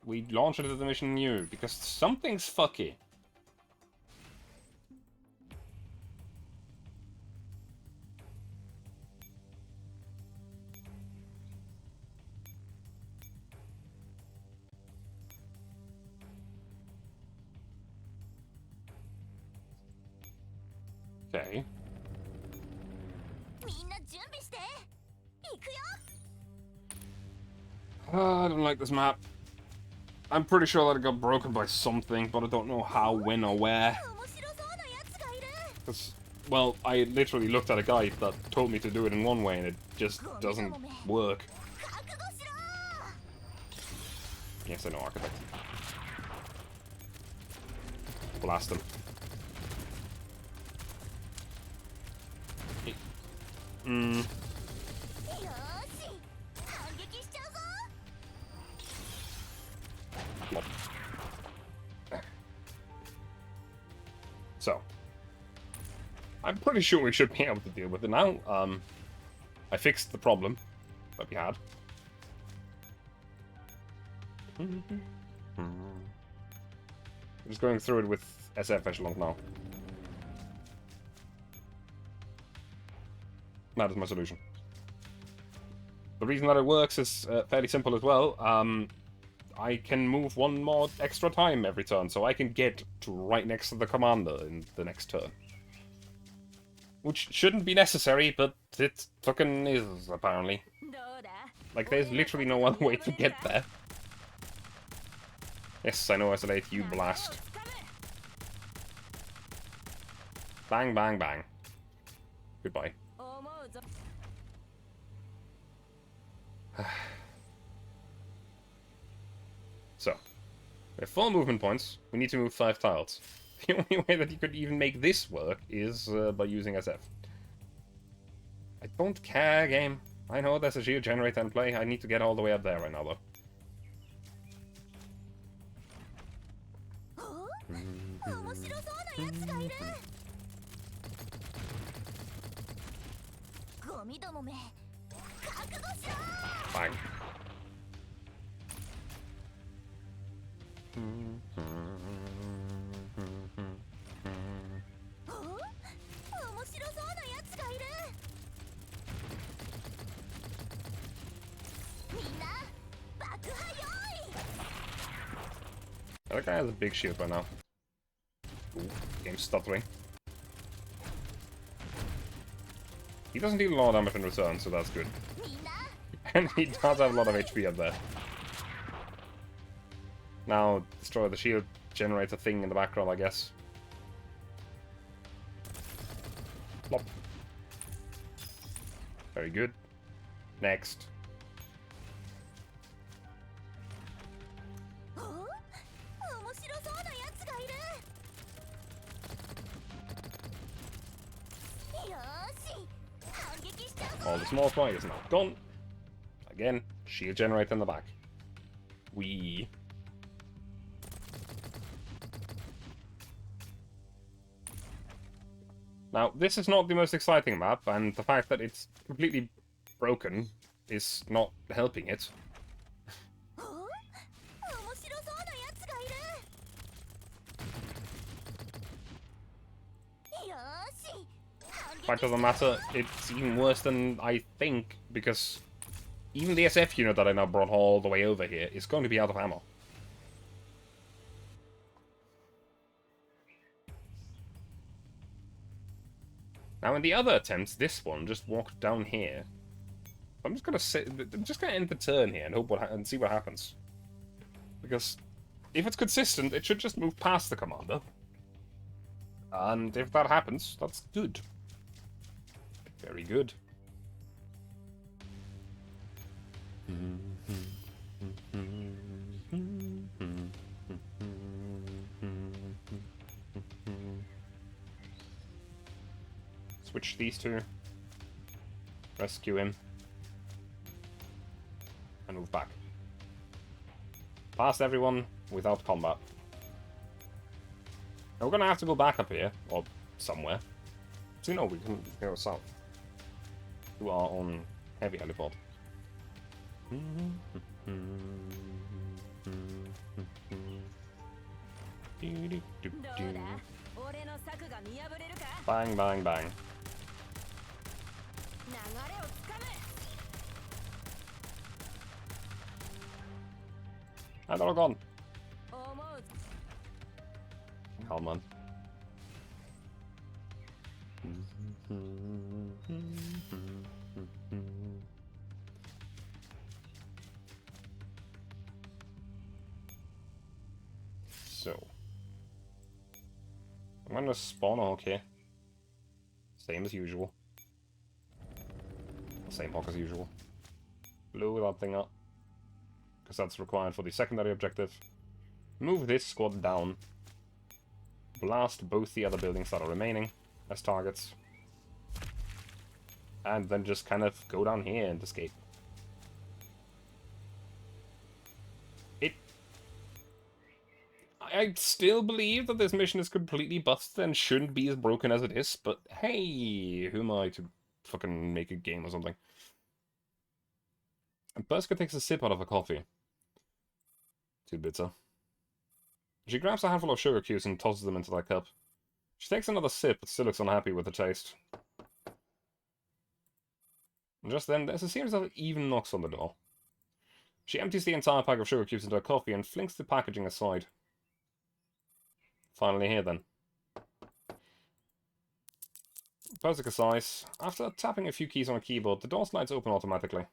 We launch into the mission new, because something's fucky. Okay. I don't like this map. I'm pretty sure that it got broken by something, but I don't know how, when, or where. Because, well, I literally looked at a guide that told me to do it in one way, and it just doesn't work. Yes, I know, Architect. Blast him. Hmm. So, I'm pretty sure we should be able to deal with it now. I fixed the problem that we had. I'm just going through it with SF echelon now. That is my solution. The reason that it works is fairly simple as well. I can move one more extra time every turn, so I can get to right next to the commander in the next turn. Which shouldn't be necessary, but it fucking is, apparently. Like, there's literally no other way to get there. Yes, I know, isolate, you blast. Bang, bang, bang. Goodbye. So, we have 4 movement points. We need to move 5 tiles. The only way that you could even make this work is by using SF. I don't care, game. I know there's a shield generator in play. I need to get all the way up there right now, though. Bang. That guy has a big shield by now. Ooh, game's stuttering. He doesn't deal a lot of damage in return, so that's good. And he does have a lot of HP up there. Now, destroy the shield generator thing in the background, I guess. Plop. Very good. Next. All the small fry is now gone. Again, shield generator in the back. Wee. Now, this is not the most exciting map, and the fact that it's completely broken is not helping it. Fact of the matter, it's even worse than I think, because even the SF unit that I now brought all the way over here is going to be out of ammo. Now in the other attempts, this one just walked down here. I'm just gonna end the turn here and hope and see what happens. Because if it's consistent, it should just move past the commander. And if that happens, that's good. Very good. Switch these two. Rescue him. And move back. past everyone without combat. And we're gonna have to go back up here, or somewhere. So, we can go south. To our own heavy heliport. Bang, bang, bang. And they're all gone. Come on. So. I'm gonna spawn a hawk here. Same as usual. Same hawk as usual. Blow that thing up. Because that's required for the secondary objective. Move this squad down. Blast both the other buildings that are remaining as targets. And then just kind of go down here and escape. I still believe that this mission is completely busted and shouldn't be as broken as it is, but hey, who am I to fucking make a game or something? And Berska takes a sip out of her coffee. Too bitter. She grabs a handful of sugar cubes and tosses them into that cup. She takes another sip, but still looks unhappy with the taste. Just then, there's a series of even knocks on the door. She empties the entire pack of sugar cubes into her coffee and flings the packaging aside. Finally here, then. Persica sighs. After tapping a few keys on a keyboard, the door slides open automatically.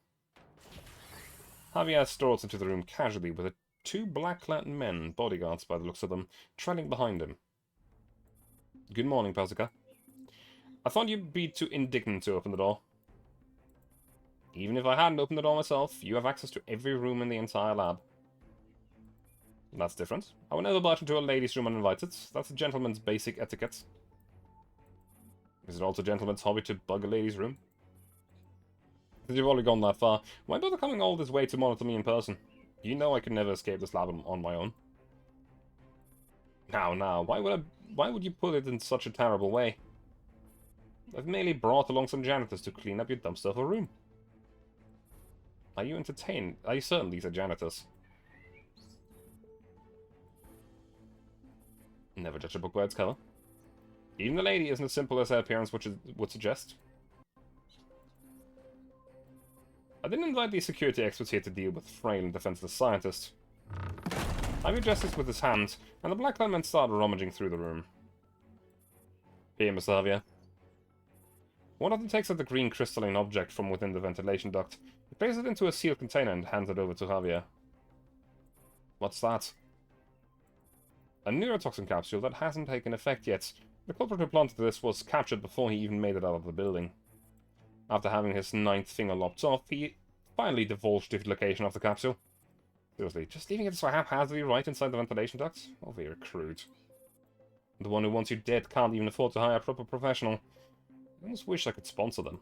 Javier strolls into the room casually with two black-clad men, bodyguards by the looks of them, trailing behind him. Good morning, Persica. I thought you'd be too indignant to open the door. Even if I hadn't opened the door myself, you have access to every room in the entire lab. That's different. I would never barge into a lady's room uninvited. That's a gentleman's basic etiquette. Is it also a gentleman's hobby to bug a lady's room? Since you've already gone that far, why bother coming all this way to monitor me in person? You know I could never escape this lab on my own. Now, why would you put it in such a terrible way? I've merely brought along some janitors to clean up your dumpster of a room. Are you entertained? Are you certain these are janitors? Never judge a book by its cover. Even the lady isn't as simple as her appearance would suggest. I didn't invite these security experts here to deal with frail and defenseless scientists. I addressed this with his hand, and the black-clad man started rummaging through the room. Here, Mr. Javier. One of them takes out the green crystalline object from within the ventilation duct. He places it into a sealed container and hands it over to Javier. What's that? A neurotoxin capsule that hasn't taken effect yet. The culprit who planted this was captured before he even made it out of the building. After having his ninth finger lopped off, he finally divulged the location of the capsule. Seriously, just leaving it so haphazardly right inside the ventilation ducts? Oh, very crude. The one who wants you dead can't even afford to hire a proper professional. I almost wish I could sponsor them.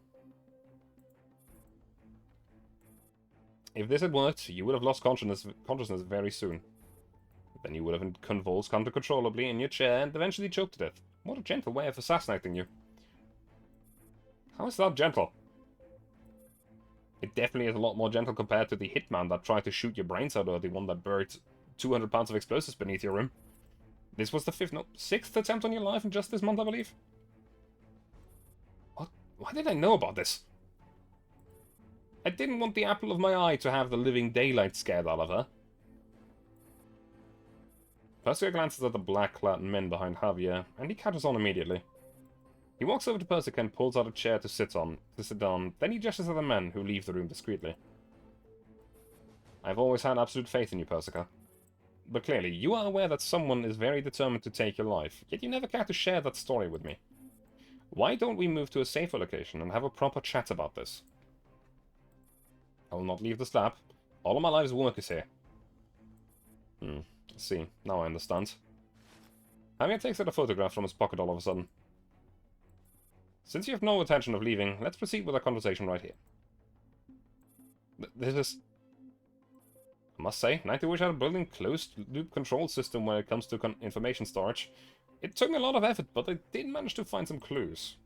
If this had worked, you would have lost consciousness very soon. Then you would have convulsed uncontrollably in your chair and eventually choked to death. What a gentle way of assassinating you. How is that gentle? It definitely is a lot more gentle compared to the hitman that tried to shoot your brains out, or the one that buried 200 pounds of explosives beneath your room. This was the sixth attempt on your life in just this month, I believe? What? Why did I know about this? I didn't want the apple of my eye to have the living daylight scared out of her. Persica glances at the black-clad men behind Javier, and he catches on immediately. He walks over to Persica and pulls out a chair to sit down, then he gestures at the men, who leave the room discreetly. I've always had absolute faith in you, Persica. But clearly, you are aware that someone is very determined to take your life, yet you never care to share that story with me. Why don't we move to a safer location and have a proper chat about this? I will not leave this lab. All of my life's work is here. See, now I understand. Javier takes out a photograph from his pocket all of a sudden. Since you have no intention of leaving, let's proceed with our conversation right here. This is... I must say, Nightwish had a brilliant closed-loop control system when it comes to information storage. It took me a lot of effort, but I did manage to find some clues.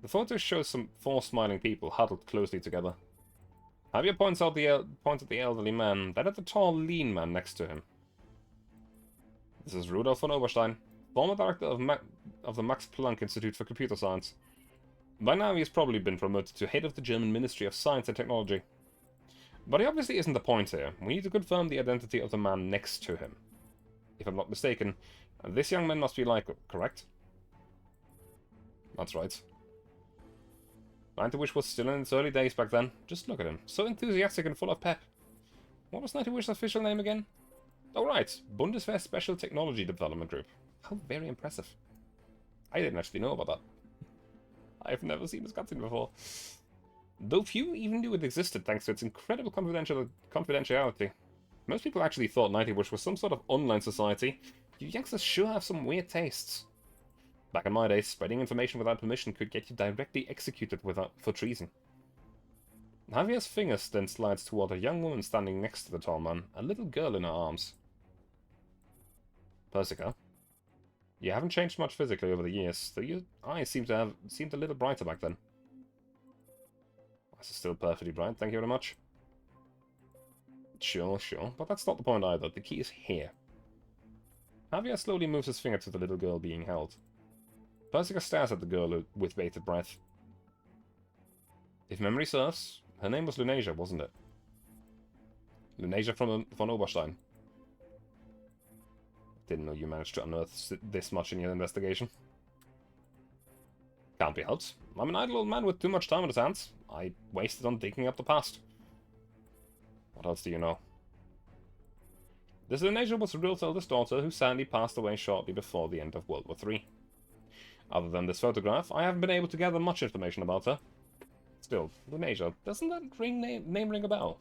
The photo shows some four smiling people huddled closely together. Javier points at the elderly man, then at the tall, lean man next to him. This is Rudolf von Oberstein, former director of the Max Planck Institute for Computer Science. By now he has probably been promoted to head of the German Ministry of Science and Technology. But he obviously isn't the point here. We need to confirm the identity of the man next to him. If I'm not mistaken, this young man must be Lyko, correct? That's right. Nightwish was still in its early days back then. Just look at him. So enthusiastic and full of pep. What was Nightwish's official name again? Oh right, Bundeswehr Special Technology Development Group. How very impressive. I didn't actually know about that. I've never seen this cutscene before. Though few even knew it existed thanks to its incredible confidentiality. Most people actually thought Nightwish was some sort of online society. You youngsters sure have some weird tastes. Back in my days, spreading information without permission could get you directly executed for treason. Javier's fingers then slides toward a young woman standing next to the tall man, a little girl in her arms. Persica, you haven't changed much physically over the years, though your eyes seemed a little brighter back then. This is still perfectly bright, thank you very much. Sure, but that's not the point either. The key is here. Javier slowly moves his finger to the little girl being held. Persica stares at the girl with bated breath. If memory serves, her name was Lunasia, wasn't it? Lunasia von Oberstein. Didn't know you managed to unearth this much in your investigation. Can't be helped. I'm an idle old man with too much time on his hands. I wasted on digging up the past. What else do you know? This Lunasia was Ril's eldest daughter, who sadly passed away shortly before the end of World War III. Other than this photograph, I haven't been able to gather much information about her. Still, Lunasia, doesn't that name ring a bell?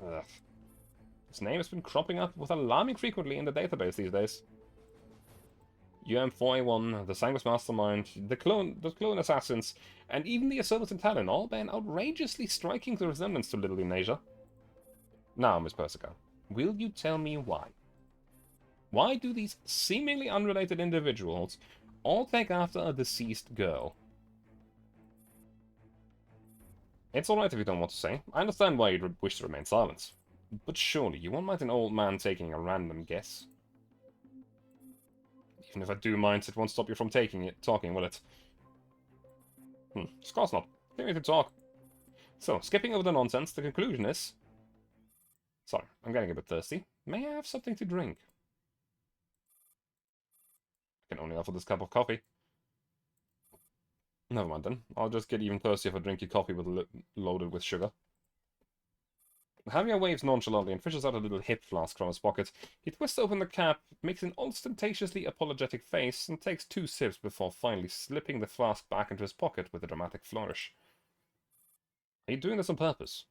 Ugh. His name has been cropping up with alarming frequently in the database these days. UM4A1, the Sanguis Mastermind, the clone assassins, and even the assailants in Talon all bear an outrageously striking resemblance to little Lunasia. Now, Miss Persica, will you tell me why? Why do these seemingly unrelated individuals all take after a deceased girl? It's alright if you don't want to say. I understand why you'd wish to remain silent. But surely you won't mind an old man taking a random guess? Even if I do mind, it won't stop you from talking, will it? Of course not. Continue to talk. So, skipping over the nonsense, the conclusion is... Sorry, I'm getting a bit thirsty. May I have something to drink? I can only offer this cup of coffee. Never mind then. I'll just get even thirstier if I drink your coffee loaded with sugar. Javier waves nonchalantly and fishes out a little hip flask from his pocket. He twists open the cap, makes an ostentatiously apologetic face, and takes 2 sips before finally slipping the flask back into his pocket with a dramatic flourish. Are you doing this on purpose?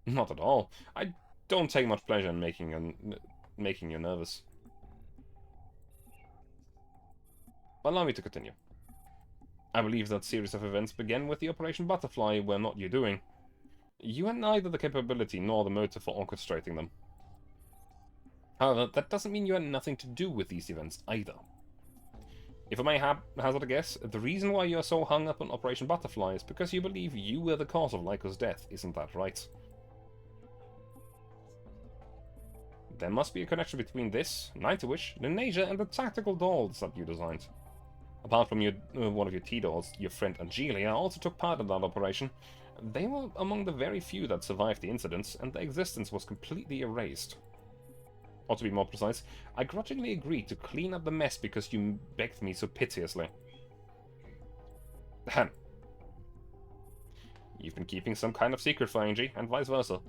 Not at all. I don't take much pleasure in making you nervous. Allow me to continue. I believe that series of events began with the Operation Butterfly were not you doing. You had neither the capability nor the motive for orchestrating them. However, that doesn't mean you had nothing to do with these events either. If I may hazard a guess, the reason why you are so hung up on Operation Butterfly is because you believe you were the cause of Lyko's death, isn't that right? There must be a connection between this, Nightwish, Lunasia, and the tactical dolls that you designed. Apart from one of your T-dolls, your friend Angelia also took part in that operation. They were among the very few that survived the incidents, and their existence was completely erased. Or to be more precise, I grudgingly agreed to clean up the mess because you begged me so piteously. Ahem. You've been keeping some kind of secret for Angie, and vice versa.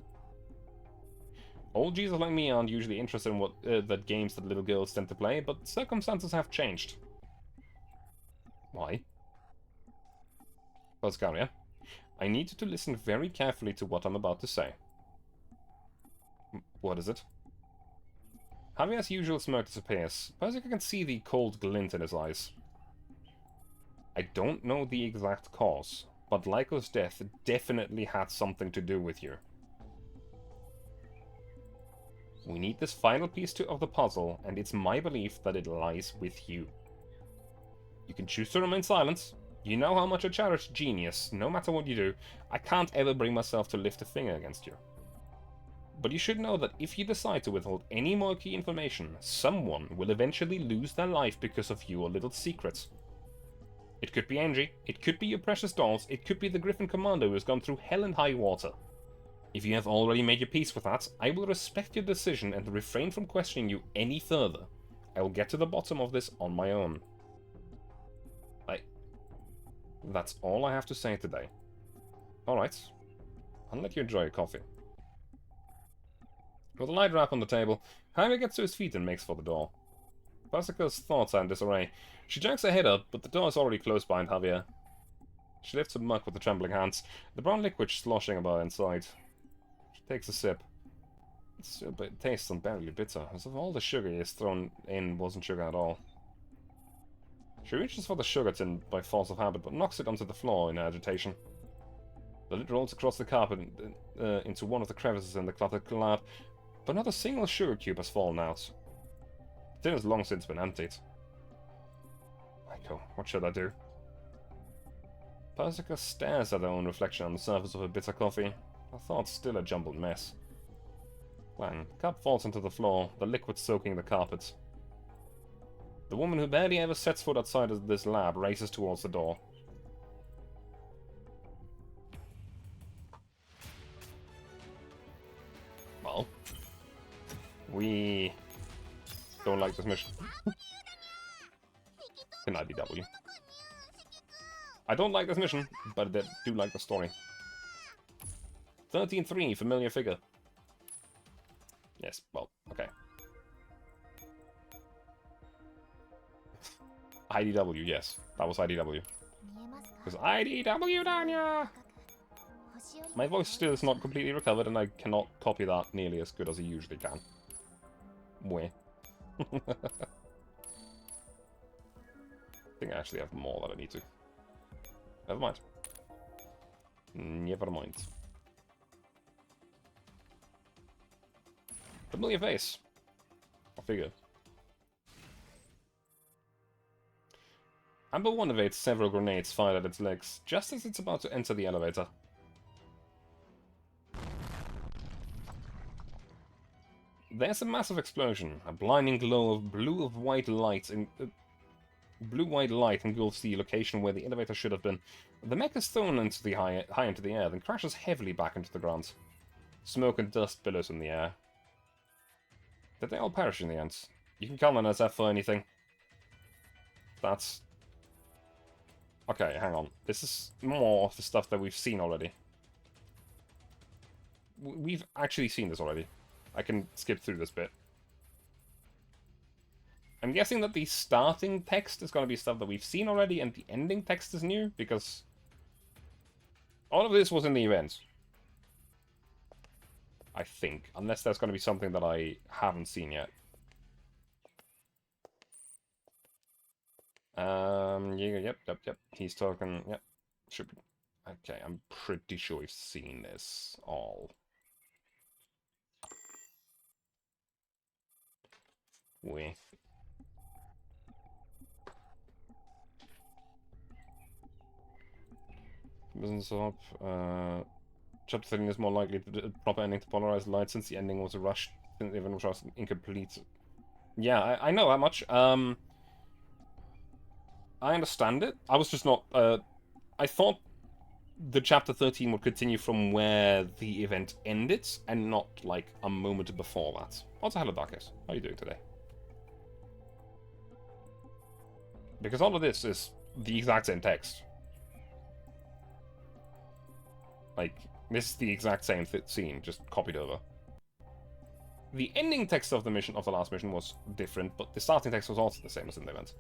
Old Jesus like me aren't usually interested in the games that little girls tend to play, but circumstances have changed. Why? Oscaria, I need you to listen very carefully to what I'm about to say. What is it? Javier's usual smirk disappears. Persica can see the cold glint in his eyes. I don't know the exact cause, but Lyko's death definitely had something to do with you. We need this final piece of the puzzle, and it's my belief that it lies with you. You can choose to remain silent. You know how much I cherish genius, no matter what you do. I can't ever bring myself to lift a finger against you. But you should know that if you decide to withhold any more key information, someone will eventually lose their life because of your little secrets. It could be Angie, it could be your precious dolls, it could be the Griffin Commando who has gone through hell and high water. If you have already made your peace with that, I will respect your decision and refrain from questioning you any further. I will get to the bottom of this on my own. That's all I have to say today. Alright. I'll let you enjoy your coffee. With a light wrap on the table, Jaime gets to his feet and makes for the door. Persica's thoughts are in disarray. She jerks her head up, but the door is already closed behind Javier. She lifts a mug with the trembling hands, the brown liquid sloshing about inside. She takes a sip. It tastes unbearably bitter, as if all the sugar he has thrown in wasn't sugar at all. She reaches for the sugar tin by force of habit, but knocks it onto the floor in her agitation. The lid rolls across the carpet into one of the crevices in the cluttered slab, but not a single sugar cube has fallen out. The tin has long since been emptied. Michael, what should I do? Persica stares at her own reflection on the surface of her bitter coffee, her thoughts still a jumbled mess. When the cup falls onto the floor, the liquid soaking the carpet. The woman who barely ever sets foot outside of this lab races towards the door. Well, we don't like this mission. In IDW. I don't like this mission, but I do like the story. 13-3, familiar figure. Yes, well, okay. IDW, yes. That was IDW. Because IDW, Danya! My voice still is not completely recovered, and I cannot copy that nearly as good as I usually can. Where? I think I actually have more that I need to. Never mind. Never mind. Familiar face. I figure. Amber 1 evades several grenades fired at its legs, just as it's about to enter the elevator. There's a massive explosion. A blinding glow of blue-white light engulfs the location where the elevator should have been. The mech is thrown into the high into the air, then crashes heavily back into the ground. Smoke and dust billows in the air. Did they all perish in the end? You can count on SF for anything. That's... Okay, hang on. This is more of the stuff that we've seen already. We've actually seen this already. I can skip through this bit. I'm guessing that the starting text is going to be stuff that we've seen already, and the ending text is new, because all of this was in the event. I think. Unless there's going to be something that I haven't seen yet. Yep. He's talking, yep. Should be. Okay, I'm pretty sure we've seen this all. Business up. Chapter 13 is more likely to proper ending to polarize light since the ending was a rush. Since the event was incomplete. Yeah, I know that much. I understand it. I was just not... I thought the Chapter 13 would continue from where the event ended, and not, like, a moment before that. Also, hello, Darkest. How are you doing today? Because all of this is the exact same text. Like, this is the exact same scene, just copied over. The ending text of the mission, of the last mission, was different, but the starting text was also the same as in the event.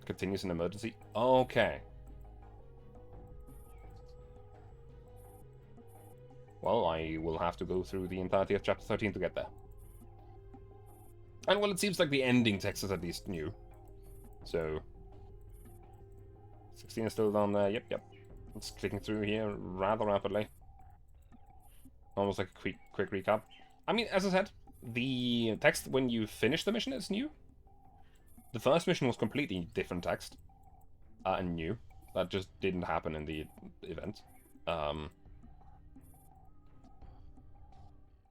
Continues in emergency. Okay. Well, I will have to go through the entirety of Chapter 13 to get there. And, well, it seems like the ending text is at least new. So... 16 is still down there. Yep. It's clicking through here rather rapidly. Almost like a quick recap. I mean, as I said, the text when you finish the mission is new. The first mission was completely different text. And new. That just didn't happen in the event.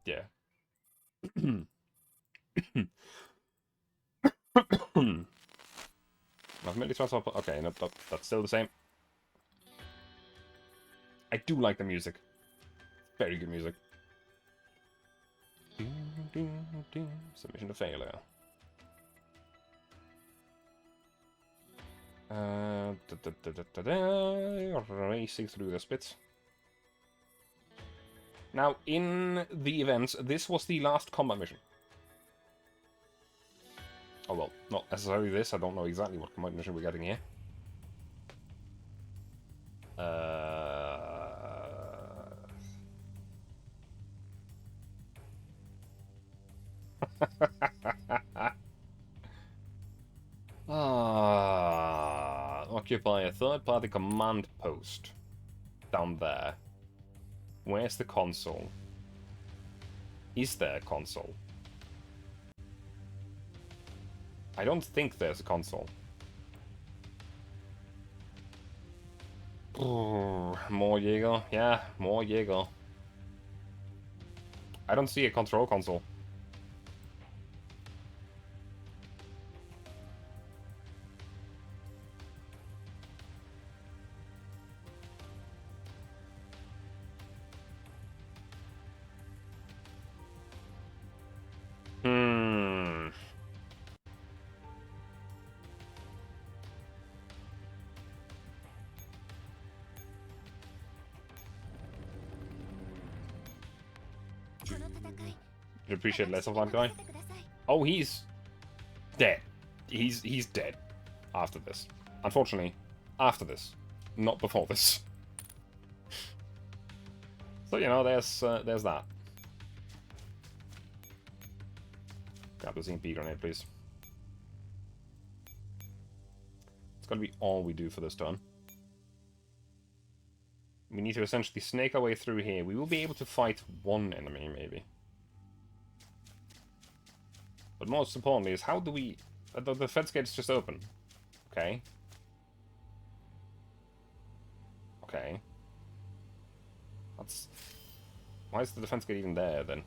Yeah. Okay, no, that's still the same. I do like the music. Very good music. Submission to failure. Racing through the spits. Now, in the events, this was the last combat mission. Oh well, not necessarily this. I don't know exactly what combat mission we're getting here. Occupy a third-party command post. Down there. Where's the console? Is there a console? I don't think there's a console. More Jaeger. Yeah, more Jaeger. I don't see a control console. You appreciate less of that guy? Oh, he's dead. He's dead after this. Unfortunately, after this, not before this. So you know, there's that. Grab the CMP grenade, please. It's gonna be all we do for this turn. We need to essentially snake our way through here. We will be able to fight one enemy, maybe. But most importantly is how do we... The defense gate's just open. Okay. Okay. That's... Why is the defense gate even there, then?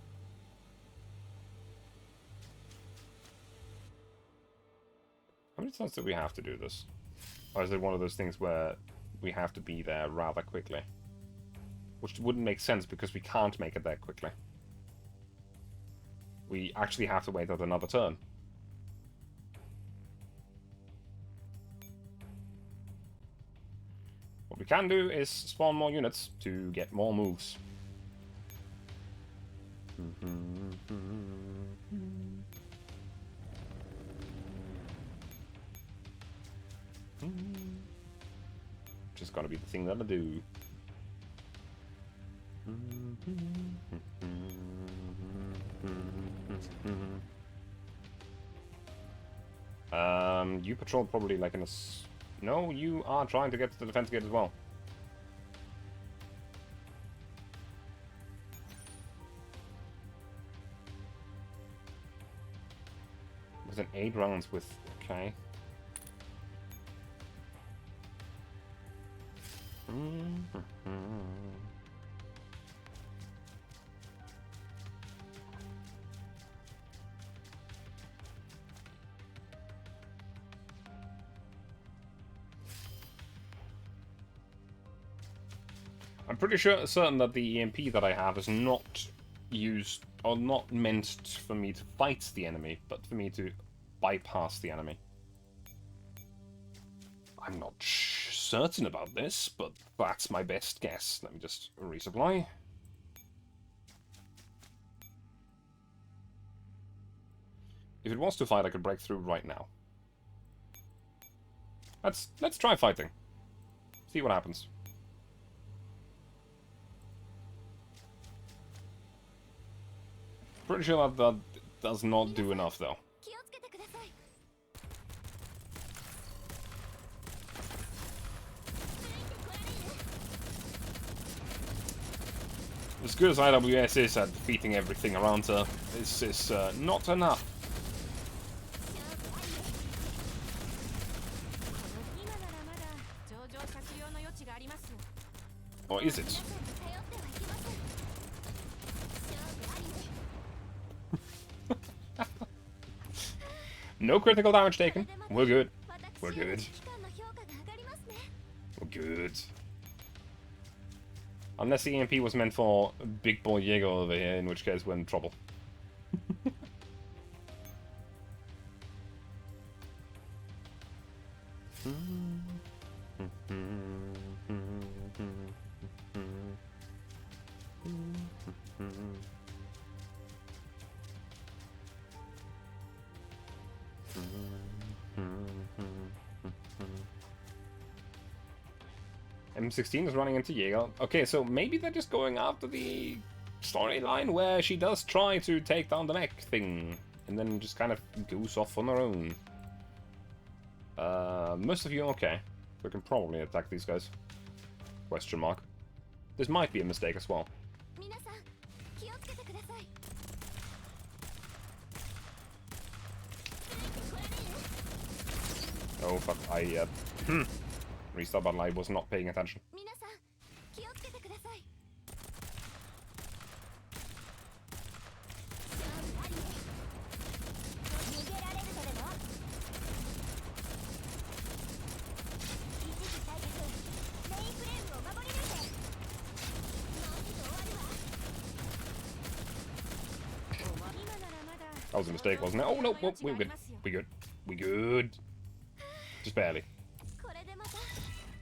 How many times do we have to do this? Or is it one of those things where we have to be there rather quickly? Which wouldn't make sense because we can't make it there quickly. We actually have to wait out another turn. What we can do is spawn more units to get more moves. Just gotta be the thing that I do. You patrol probably like in a... No, you are trying to get to the defense gate as well. There's an 8 rounds with... Okay. I'm pretty certain that the EMP that I have is not used, or not meant for me to fight the enemy, but for me to bypass the enemy. I'm not certain about this, but that's my best guess. Let me just resupply. If it wants to fight, I could break through right now. Let's try fighting. See what happens. Pretty sure that does not do enough, though. good as IWS is at defeating everything around her, this is not enough. Or is it? No critical damage taken. We're good. We're good. We're good. Unless the EMP was meant for Big Boy Jaeger over here, in which case we're in trouble. M16 is running into Jaeger. Okay, so maybe they're just going after the storyline where she does try to take down the mech thing, and then just kind of goes off on her own. Most of you okay. We can probably attack these guys. Question mark. This might be a mistake as well. Oh fuck, Restart button, I was not paying attention. That was a mistake, wasn't it? Oh no, oh, we're good. We good. We good. Just barely.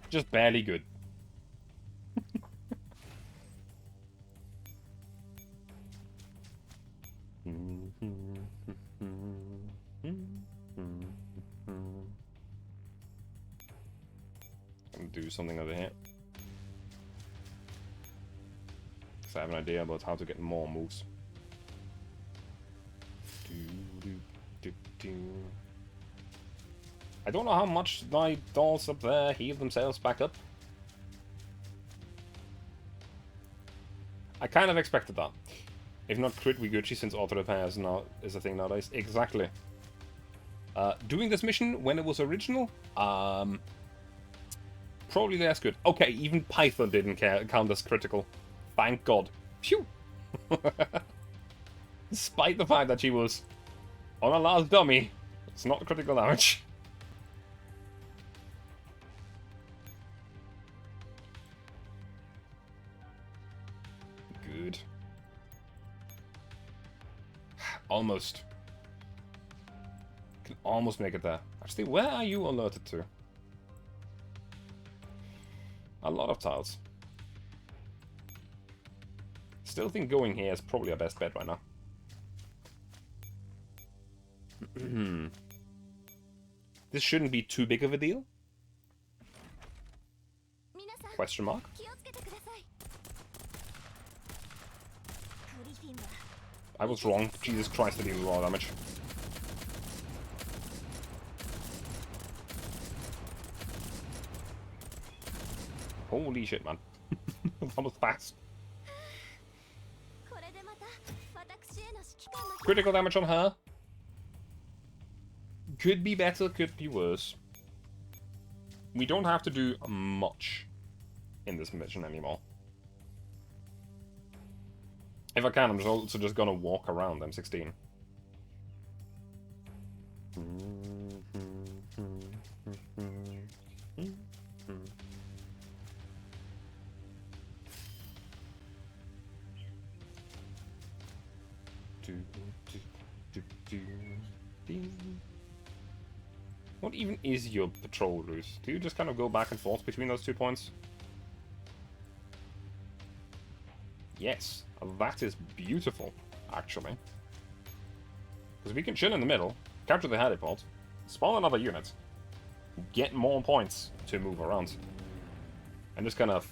Just barely good. I'm gonna do something over here. Because I have an idea about how to get more moves. I don't know how much my dolls up there heal themselves back up. I kind of expected that. If not crit Wiguchi, since auto repair is a thing nowadays. Exactly. Doing this mission when it was original, probably less good. Okay, even Python didn't count as critical. Thank God. Phew! Despite the fact that she was on a last dummy, it's not critical damage. Good. Almost. Can almost make it there. Actually, where are you alerted to? A lot of tiles. Still think going here is probably our best bet right now. This shouldn't be too big of a deal? Question mark? I was wrong. Jesus Christ, I deal with raw damage. Holy shit, man. That was fast. Critical damage on her. Could be better, could be worse. We don't have to do much in this mission anymore. If I can, I'm also just gonna walk around M16. What even is your patrol route? Do you just kind of go back and forth between those 2 points? Yes, that is beautiful, actually. Because we can chill in the middle, capture the heliport, spawn another unit, get more points to move around, and just kind of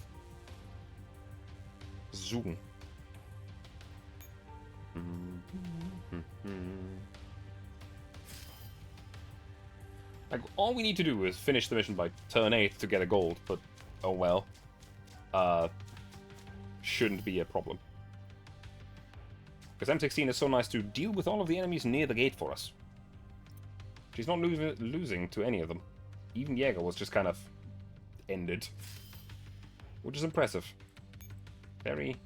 zoom. Like, all we need to do is finish the mission by turn 8 to get a gold, but oh well. Shouldn't be a problem. Because M16 is so nice to deal with all of the enemies near the gate for us. She's not losing to any of them. Even Jaeger was just kind of ended. Which is impressive. Very,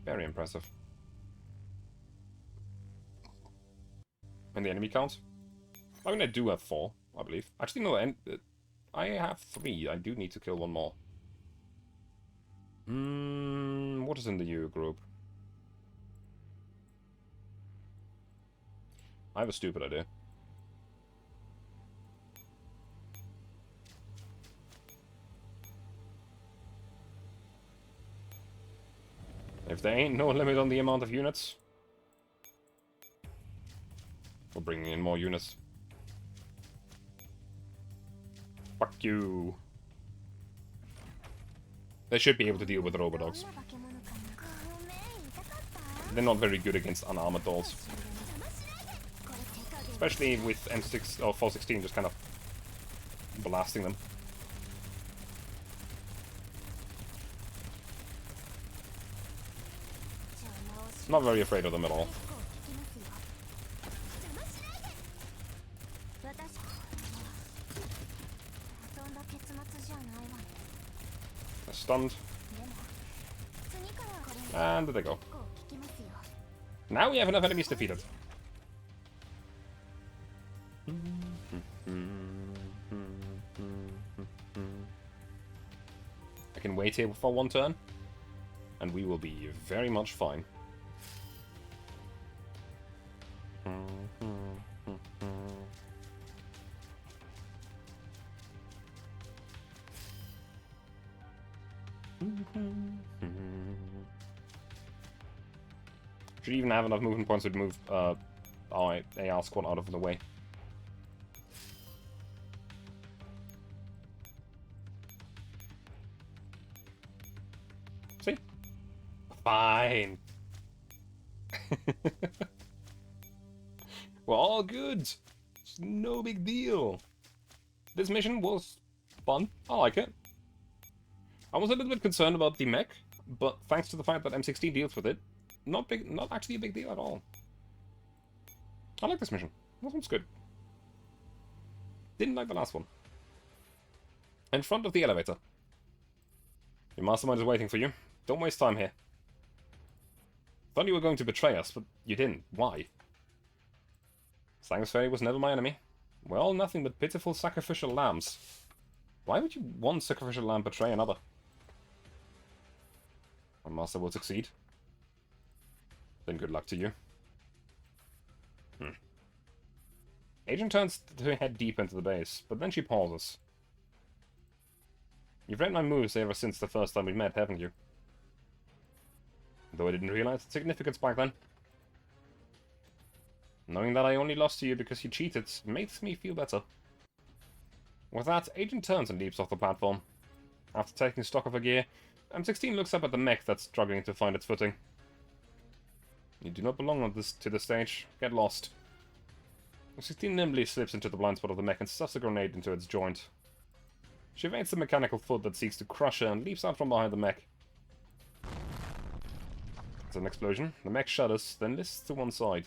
very impressive. And the enemy count? I mean, I do have 4, I believe. Actually, no, I have 3. I do need to kill one more. What is in the U group? I have a stupid idea. If there ain't no limit on the amount of units, we're bringing in more units. Fuck you. They should be able to deal with robodogs. They're not very good against unarmored dolls. Especially with M6 or 416 just kind of blasting them. Not very afraid of them at all. They're stunned. And there they go. Now we have enough enemies defeated. I can wait here for one turn, and we will be very much fine. Should even have enough movement points to move our AR squad out of the way. See? Fine. We're all good. It's no big deal. This mission was fun. I like it. I was a little bit concerned about the mech, but thanks to the fact that M16 deals with it, not actually a big deal at all. I like this mission. This one's good. Didn't like the last one. In front of the elevator. Your mastermind is waiting for you. Don't waste time here. Thought you were going to betray us, but you didn't. Why? Slang's Fairy was never my enemy. We're all nothing but pitiful sacrificial lambs. Why would you one sacrificial lamb betray another? My master will succeed. Then good luck to you. Agent turns to head deep into the base, but then she pauses. You've read my moves ever since the first time we met, haven't you? Though I didn't realize its significance back then. Knowing that I only lost to you because you cheated makes me feel better. With that, Agent turns and leaps off the platform. After taking stock of her gear, M16 looks up at the mech that's struggling to find its footing. You do not belong on to this stage. Get lost. M16 nimbly slips into the blind spot of the mech and stuffs a grenade into its joint. She evades the mechanical foot that seeks to crush her and leaps out from behind the mech. There's an explosion. The mech shudders, then lists to one side.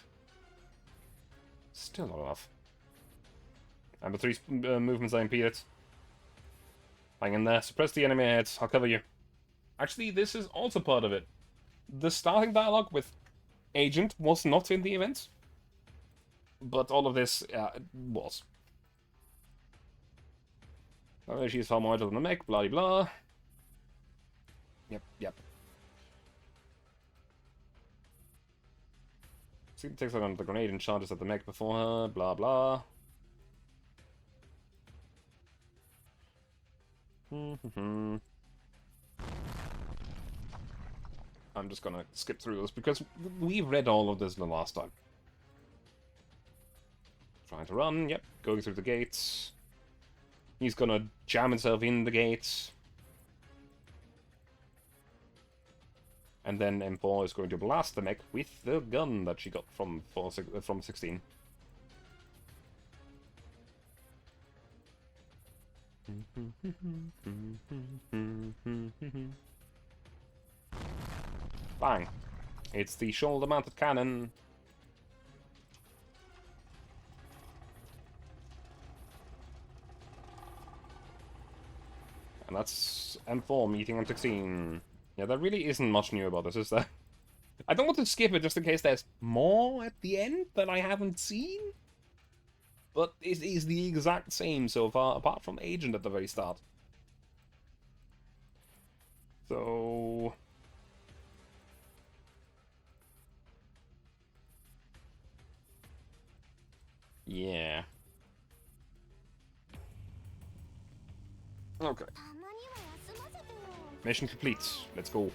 Still not enough. And the 3 movements I impeded. Hang in there. Suppress the enemy heads. I'll cover you. Actually, this is also part of it. The starting dialogue with Agent was not in the event. But all of this was. Oh, she's far more idle than the mech, blah blah. Yep. See, takes out the grenade and charges at the mech before her, blah blah. I'm just gonna skip through this because we read all of this the last time. Trying to run, yep, going through the gates. He's gonna jam himself in the gates. And then M4 is going to blast the mech with the gun that she got from 16. Bang. It's the shoulder-mounted cannon. And that's M4 meeting M16. Yeah, there really isn't much new about this, is there? I don't want to skip it just in case there's more at the end that I haven't seen. But it is the exact same so far, apart from Agent at the very start. So... yeah. Okay. Mission complete. Let's go.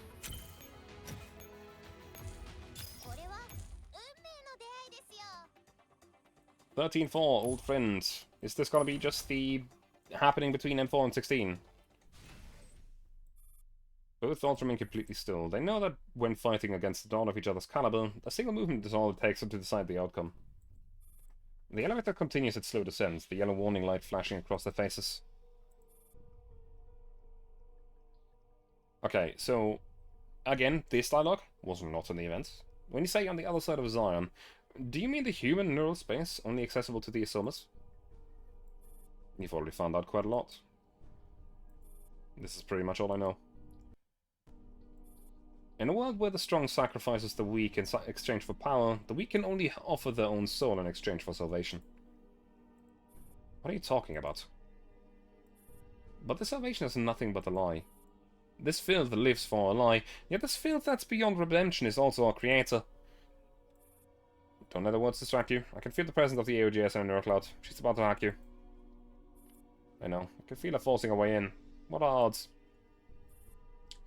13-4, old friends. Is this gonna be just the happening between M4 and 16? Both thoughts remain completely still. They know that when fighting against the dawn of each other's caliber, a single movement is all it takes to decide the outcome. The elevator continues its slow descent, the yellow warning light flashing across their faces. Okay, so, again, this dialogue was not in the event. When you say on the other side of Zion, do you mean the human neural space, only accessible to the Asomas? You've already found out quite a lot. This is pretty much all I know. In a world where the strong sacrifices the weak in exchange for power, the weak can only offer their own soul in exchange for salvation. What are you talking about? But this salvation is nothing but a lie. This filth lives for a lie, yet this filth that's beyond redemption is also our creator. Don't let the words distract you. I can feel the presence of the AOGS in her cloud. She's about to hack you. I know. I can feel her forcing her way in. What are odds?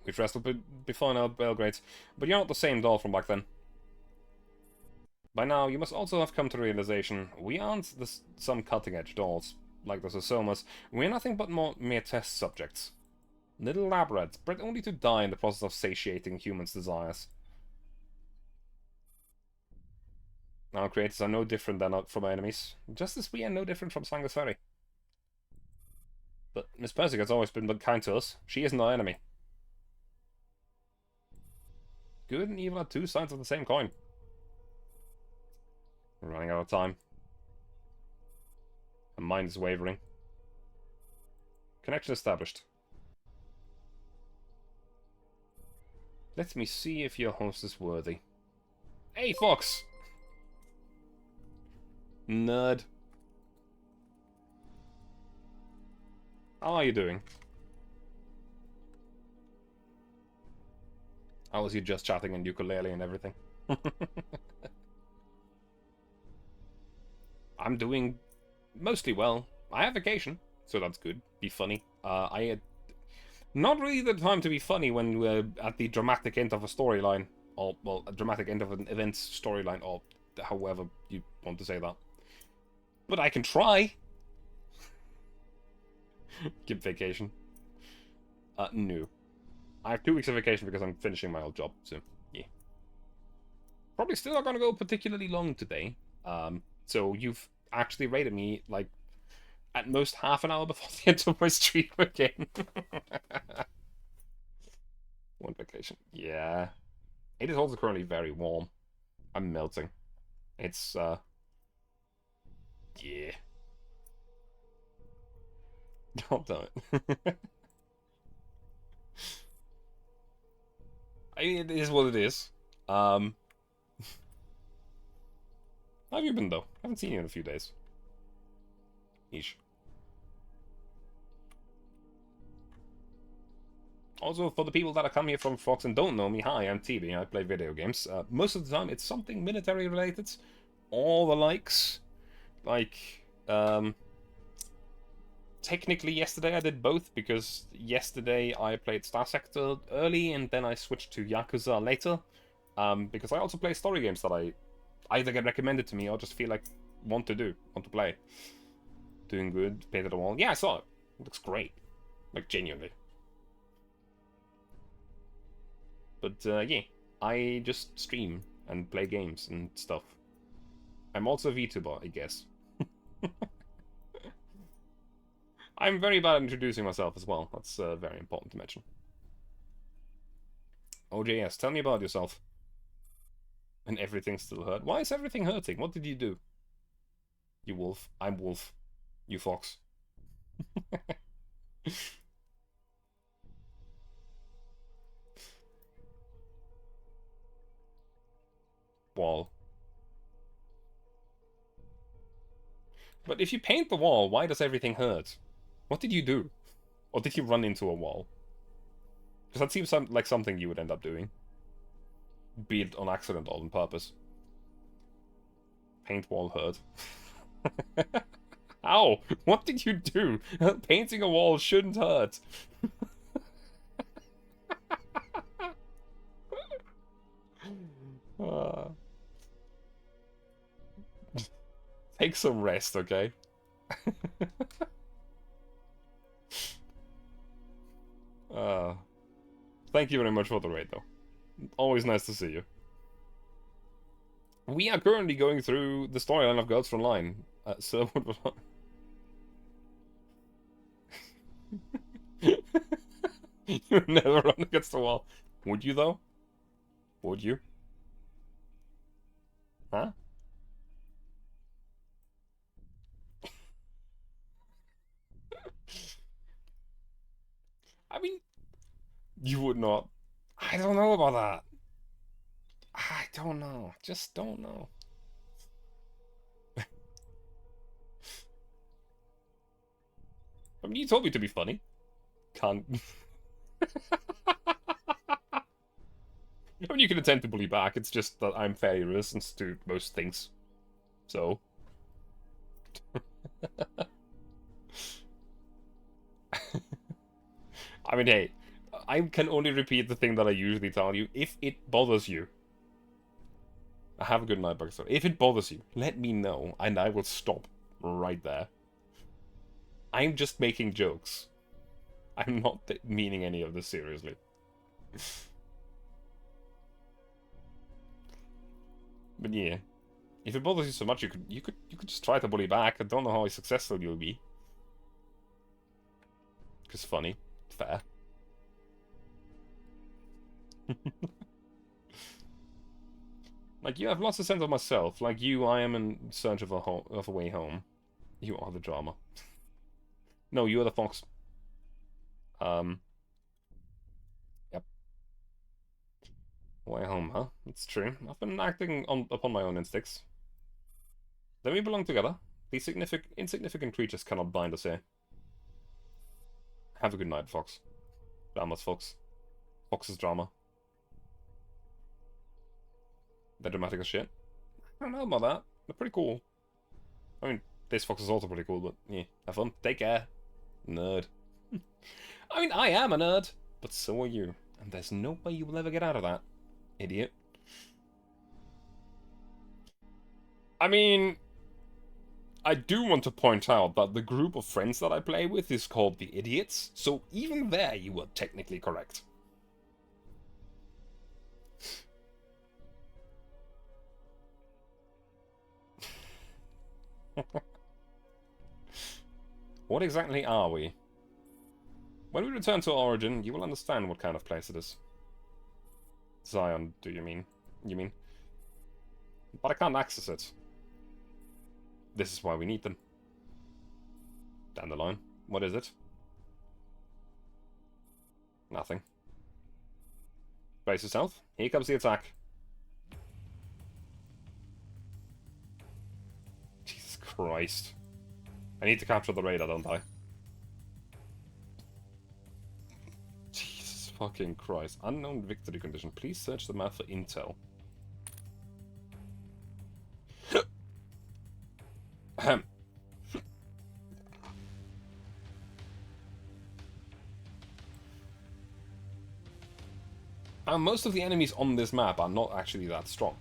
We've wrestled before now, Belgrade, but you're not the same doll from back then. By now, you must also have come to the realization we aren't some cutting-edge dolls, like the Sosomas. We're nothing but mere test subjects. Little lab rats, bred only to die in the process of satiating humans' desires. Our creators are no different from our enemies, just as we are no different from Sangus Ferry. But Miss Persic has always been kind to us. She isn't our enemy. Good and evil are two sides of the same coin. We're running out of time. Her mind is wavering. Connection established. Let me see if your host is worthy. Hey, Fox! Nerd. How are you doing? How was you just chatting and ukulele and everything? I'm doing mostly well. I have vacation, so that's good. Be funny. I had not really the time to be funny when we're at the dramatic end of a storyline. Or, well, a dramatic end of an event's storyline, or however you want to say that. But I can try. Give vacation. No. I have 2 weeks of vacation because I'm finishing my old job, so, yeah. Probably still not gonna go particularly long today. So you've actually rated me, like, at most half an hour before the end of my stream again. One vacation. Yeah. It is also currently very warm. I'm melting. It's, yeah. Don't do it. I mean, it is what it is. How have you been, though? I haven't seen you in a few days. Eesh. Also, for the people that are come here from Fox and don't know me, hi, I'm TB. I play video games. Most of the time, it's something military-related. All the likes. Like, technically, yesterday I did both, because yesterday I played Star Sector early, and then I switched to Yakuza later. Because I also play story games that I either get recommended to me or just feel like want to play. Doing good, painted the wall. Yeah, I saw it. It looks great. Like, genuinely. But, yeah. I just stream and play games and stuff. I'm also a VTuber, I guess. I'm very bad at introducing myself as well. That's very important to mention. OJS, tell me about yourself. And everything still hurt. Why is everything hurting? What did you do? You wolf. I'm wolf. You fox. Wall. But if you paint the wall, why does everything hurt? What did you do? Or did you run into a wall? Because that seems like something you would end up doing. Be it on accident or on purpose. Paint wall hurt. Ow! What did you do? Painting a wall shouldn't hurt. uh, take some rest, okay? Thank you very much for the raid, though. Always nice to see you. We are currently going through the storyline of Girls Frontline. So you would never run against the wall. Would you, though? Would you? Huh? I mean, you would not. I don't know about that. I don't know. Just don't know. I mean, you told me to be funny. Can't. I mean, you can attempt to bully back. It's just that I'm fairly resistant to most things. So. I mean, hey, I can only repeat the thing that I usually tell you. If it bothers you, have a good night, Buckster. If it bothers you, let me know, and I will stop right there. I'm just making jokes. I'm not meaning any of this seriously. But yeah, if it bothers you so much, you could just try to bully back. I don't know how successful you'll be. Cause funny, fair. Like, you have lots of sense of myself. Like you, I am in search of a way home. You are the drama. No, you are the fox. Yep. Way home, huh? It's true. I've been acting upon my own instincts. Then we belong together. These insignificant creatures cannot bind us here. Have a good night, Fox. Drama's Fox. Fox's drama. They're dramatic as shit. I don't know about that. They're pretty cool. I mean, this Fox is also pretty cool, but yeah. Have fun. Take care. Nerd. I mean, I am a nerd, but so are you. And there's no way you will ever get out of that. Idiot. I mean, I do want to point out that the group of friends that I play with is called the Idiots, so even there you were technically correct. What exactly are we? When we return to Origin, you will understand what kind of place it is. Zion, do you mean? You mean? But I can't access it. This is why we need them. Down the line. What is it? Nothing. Brace yourself. Here comes the attack. Jesus Christ. I need to capture the radar, don't I? Jesus fucking Christ. Unknown victory condition. Please search the map for intel. Ahem. Most of the enemies on this map are not actually that strong.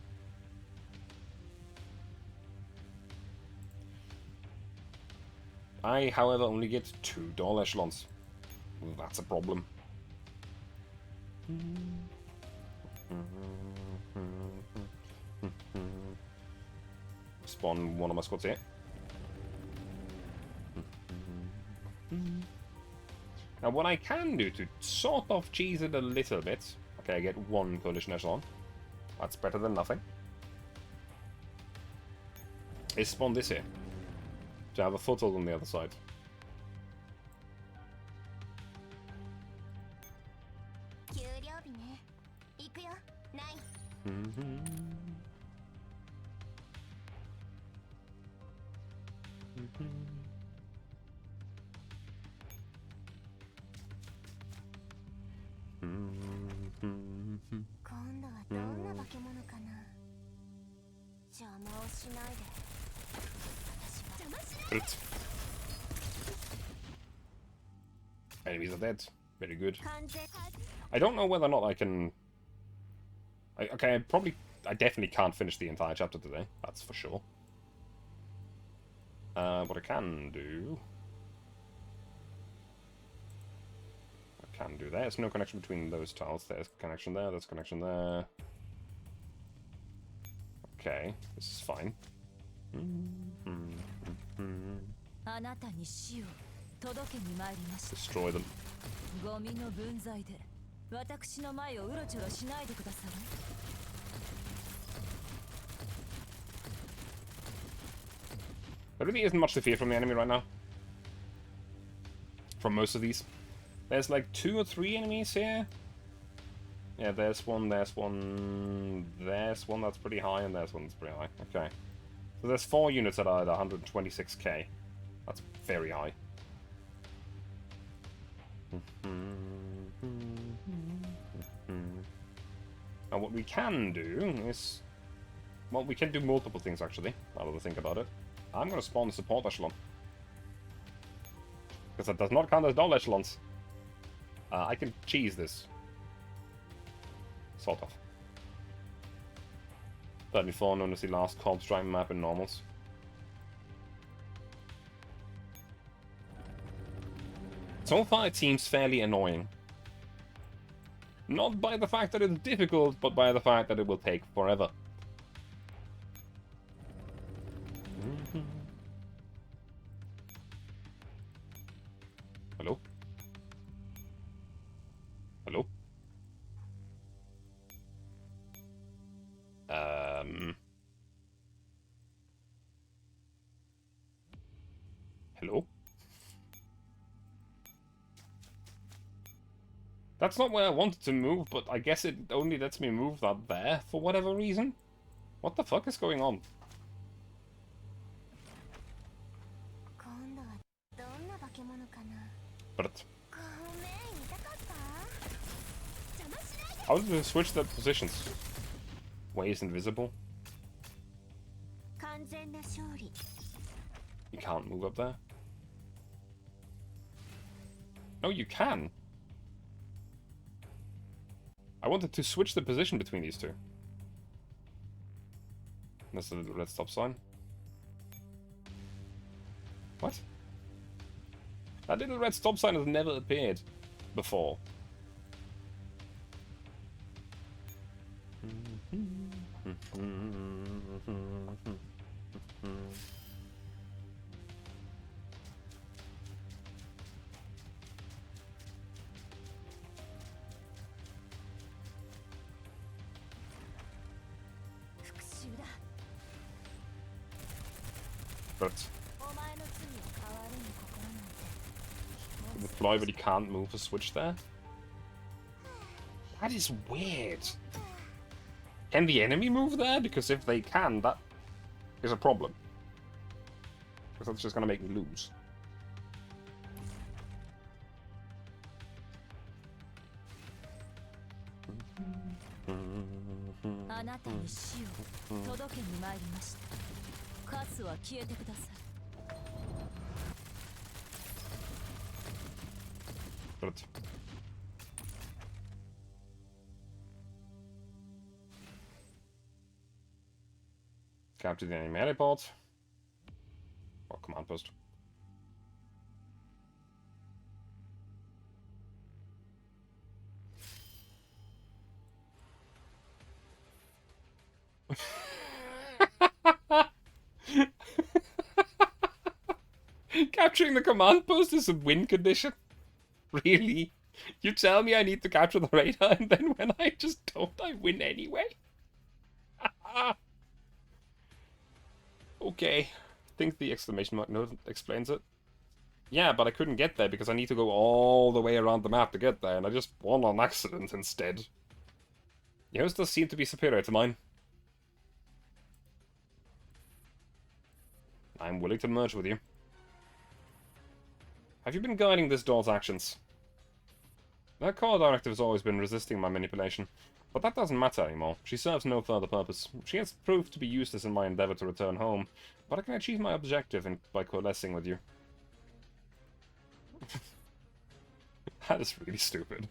I, however, only get 2 doll echelons. That's a problem. Spawn one of my squads here. Now, what I can do to sort of cheese it a little bit... Okay, I get 1 coalition echelon. That's better than nothing. is spawn this here. To have a foothold on the other side. Enemies are dead. Very good. I don't know whether or not I can... okay, I definitely can't finish the entire chapter today. That's for sure. What I can do... There's no connection between those tiles. There's connection there, there's connection there. Okay, this is fine. Destroy them. There really isn't much to fear from the enemy right now. From most of these. There's like 2 or 3 enemies here. Yeah, there's one that's pretty high, and there's one that's pretty high. Okay. So there's 4 units that are at 126k. That's very high. Now what we can do is... well, we can do multiple things actually, now that I think about it. I'm gonna spawn the support echelon. Because that does not count as null echelons. I can cheese this. Sort of. 34, known as the last corpse strike map in normals. So far it seems fairly annoying. Not by the fact that it's difficult, but by the fact that it will take forever. Hello? Hello? Hello? That's not where I wanted to move, but I guess it only lets me move that there for whatever reason. What the fuck is going on? But how did they switch the positions? Ways invisible. You can't move up there. No, you can. I wanted to switch the position between these two. There's a little red stop sign. What? That little red stop sign has never appeared before. But the fly really can't move a switch there. That is weird. Can the enemy move there? Because if they can, that is a problem. Because that's just gonna make me lose. But capture the enemy heliport. Or command post. Capturing the command post is a win condition? Really? You tell me I need to capture the radar, and then when I just don't, I win anyway? Okay. I think the exclamation mark note explains it. Yeah, but I couldn't get there because I need to go all the way around the map to get there, and I just won on accident instead. Yours does seem to be superior to mine. I'm willing to merge with you. Have you been guiding this doll's actions? That core directive has always been resisting my manipulation, but that doesn't matter anymore. She serves no further purpose. She has proved to be useless in my endeavor to return home, but I can achieve my objective by coalescing with you. That is really stupid.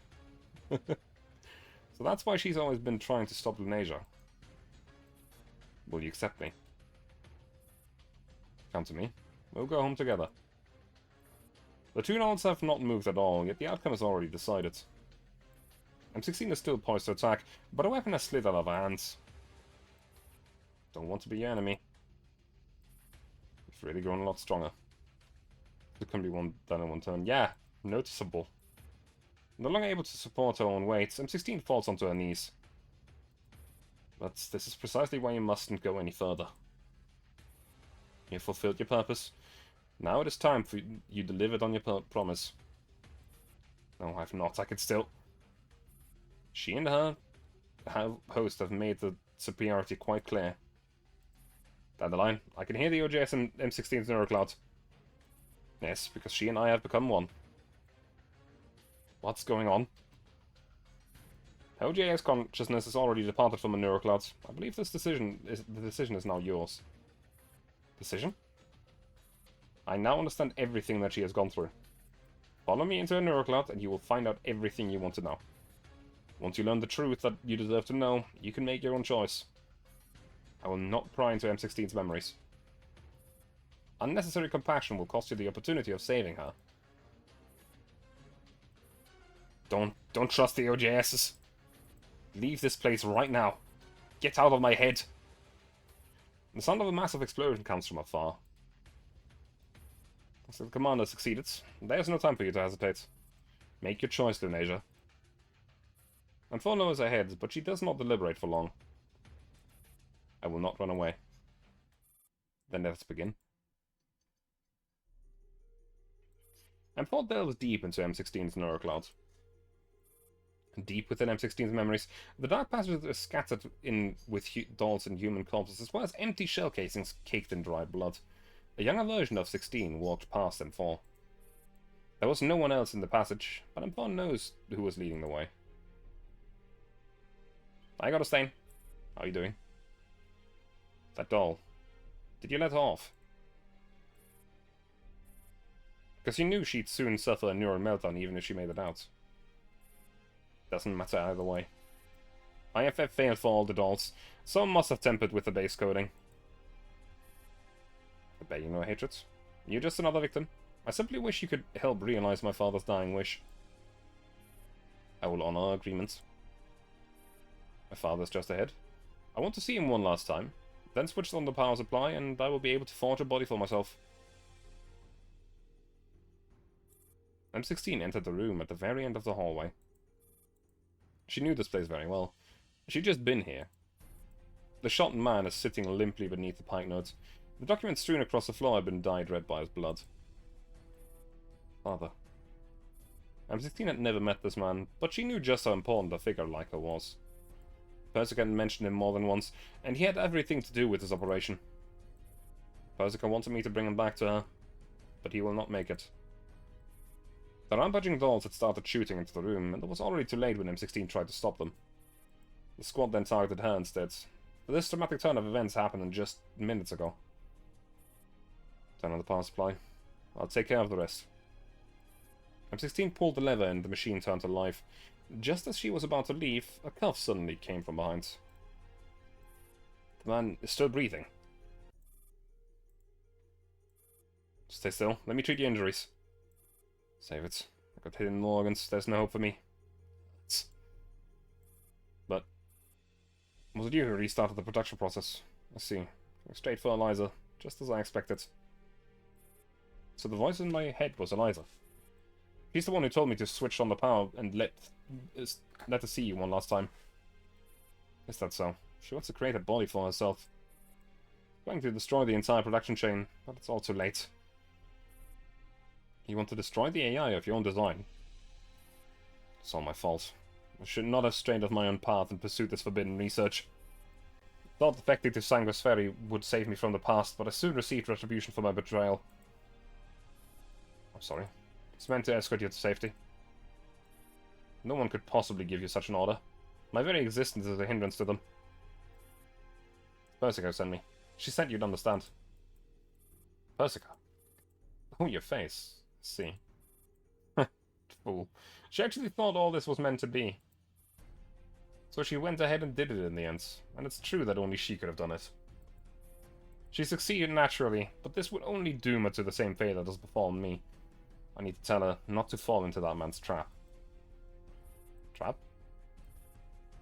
So that's why she's always been trying to stop Lunasia. Will you accept me? Come to me. We'll go home together. The two nodes have not moved at all, yet the outcome is already decided. M16 is still poised to attack, but a weapon has slid out of our hands. Don't want to be your enemy. It's really grown a lot stronger. It can be done in one turn. Yeah, noticeable. No longer able to support her own weight, M16 falls onto her knees. But this is precisely why you mustn't go any further. You fulfilled your purpose. Now it is time for you delivered on your promise. No, I've not. I could still... She and her host have made the superiority quite clear. Down the line, I can hear the OJS and M16's neurocloud. Yes, because she and I have become one. What's going on? OJS consciousness has already departed from the neuroclouds. I believe the decision is now yours. Decision? I now understand everything that she has gone through. Follow me into a neurocloud and you will find out everything you want to know. Once you learn the truth that you deserve to know, you can make your own choice. I will not pry into M16's memories. Unnecessary compassion will cost you the opportunity of saving her. Don't trust the OJSs. Leave this place right now. Get out of my head. The sound of a massive explosion comes from afar. So the commander succeeded. There's no time for you to hesitate. Make your choice, Lunasia. And 4 knows ahead, but she does not deliberate for long. I will not run away. Then let us begin. M4 delves deep into M16's neurocloud. Deep within M16's memories, the dark passages are scattered in with dolls and human corpses, as well as empty shell casings caked in dry blood. A younger version of 16 walked past M4. There was no one else in the passage, but M4 knows who was leading the way. I got a stain. How are you doing? That doll. Did you let her off? Because you knew she'd soon suffer a neural meltdown even if she made it out. Doesn't matter either way. IFF failed for all the dolls. Some must have tempered with the base coding. I bear you no hatred. You're just another victim. I simply wish you could help realize my father's dying wish. I will honor our agreement. My father's just ahead. I want to see him one last time, then switch on the power supply and I will be able to forge a body for myself. M16 entered the room at the very end of the hallway. She knew this place very well. She'd just been here. The shot man is sitting limply beneath the pike notes. The documents strewn across the floor had been dyed red by his blood. Father. M16 had never met this man, but she knew just how important a figure like her was. Persica had mentioned him more than once, and he had everything to do with this operation. Persica wanted me to bring him back to her, but he will not make it. The rampaging dolls had started shooting into the room, and it was already too late when M16 tried to stop them. The squad then targeted her instead. But this dramatic turn of events happened in just minutes ago. Turn on the power supply. I'll take care of the rest. M16 pulled the lever and the machine turned to life. Just as she was about to leave, a cough suddenly came from behind. The man is still breathing. Stay still. Let me treat your injuries. Save it. I got hidden organs. There's no hope for me. But was it you who restarted the production process? I see. Straight for Eliza, just as I expected. So the voice in my head was Eliza. She's the one who told me to switch on the power and let her see you one last time. Is that so? She wants to create a body for herself. Trying to destroy the entire production chain, but it's all too late. You want to destroy the AI of your own design. It's all my fault. I should not have strayed off my own path and pursued this forbidden research. Thought defecting to Sanguis Ferry would save me from the past, but I soon received retribution for my betrayal. I'm sorry. It's meant to escort you to safety. No one could possibly give you such an order. My very existence is a hindrance to them. Persica sent me. She sent you to understand. Persica? Oh, your face. See. Fool. She actually thought all this was meant to be. So she went ahead and did it in the end. And it's true that only she could have done it. She succeeded naturally, but this would only doom her to the same fate that has befallen me. I need to tell her not to fall into that man's trap. Trap?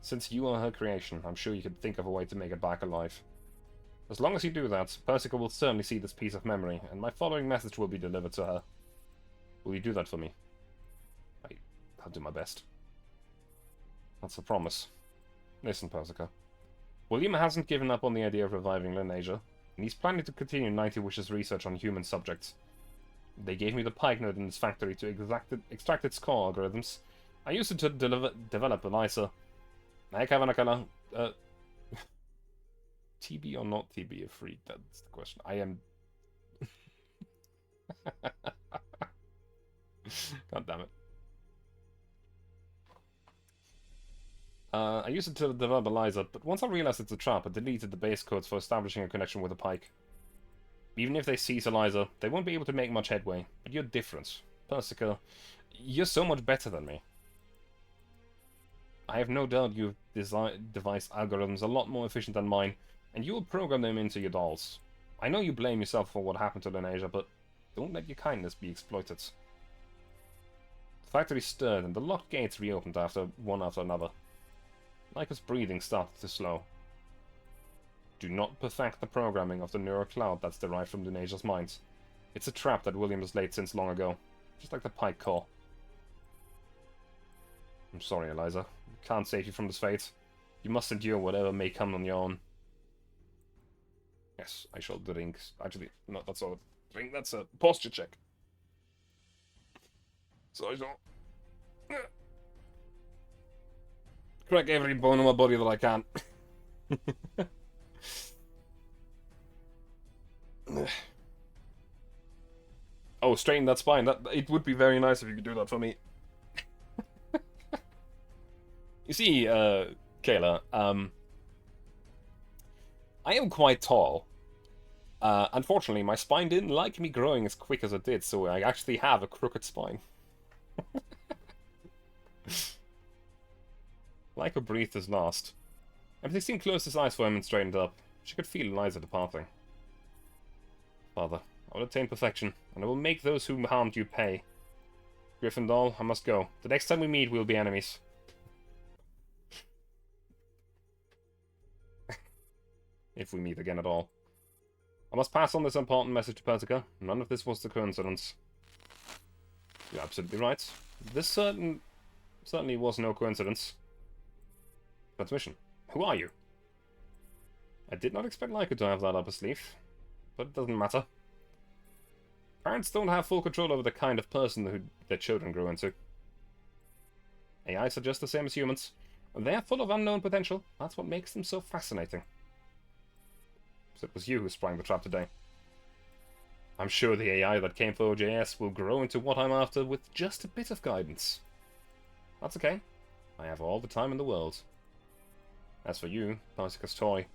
Since you are her creation, I'm sure you could think of a way to make it back alive. As long as you do that, Persica will certainly see this piece of memory, and my following message will be delivered to her. Will you do that for me? I'll do my best. That's a promise. Listen, Persica. William hasn't given up on the idea of reviving Lenasia, and he's planning to continue 90 Wishes research on human subjects. They gave me the Pike node in his factory to extract its core algorithms. I used it to develop Elisa. TB or not TB a freak? That's the question. I am... God damn it. I used it to develop Eliza, but once I realized it's a trap, I deleted the base codes for establishing a connection with the Pike. Even if they seize Eliza, they won't be able to make much headway. But you're different. Persica, you're so much better than me. I have no doubt you've devised algorithms a lot more efficient than mine, and you will program them into your dolls. I know you blame yourself for what happened to Lenasia, but don't let your kindness be exploited. The factory stirred, and the locked gates reopened one after another. Lyca's breathing started to slow. Do not perfect the programming of the neural cloud that's derived from Lenasia's mind. It's a trap that William has laid since long ago, just like the Pike core. I'm sorry, Eliza. I can't save you from this fate. You must endure whatever may come on your own. Yes, I shall drink. Actually, no, that's not a drink, that's a posture check. So I shall... crack every bone in my body that I can. Oh, straighten that spine. It would be very nice if you could do that for me. You see, Kayla, I am quite tall. Unfortunately, my spine didn't like me growing as quick as it did, so I actually have a crooked spine. Lyca breathed his last. Everything closed his eyes for him and straightened up. She could feel Eliza departing. Father, I will attain perfection, and I will make those who harmed you pay. Gryffindor, I must go. The next time we meet, we'll be enemies. If we meet again at all. I must pass on this important message to Persica. None of this was a coincidence. You're absolutely right. This certainly was no coincidence. Transmission. Who are you? I did not expect Lyca to have that up her sleeve, but it doesn't matter. Parents don't have full control over the kind of person who their children grow into. AIs are just the same as humans. They're full of unknown potential. That's what makes them so fascinating. So it was you who sprang the trap today. I'm sure the AI that came for OJS will grow into what I'm after with just a bit of guidance. That's okay. I have all the time in the world. As for you, Persica's toy.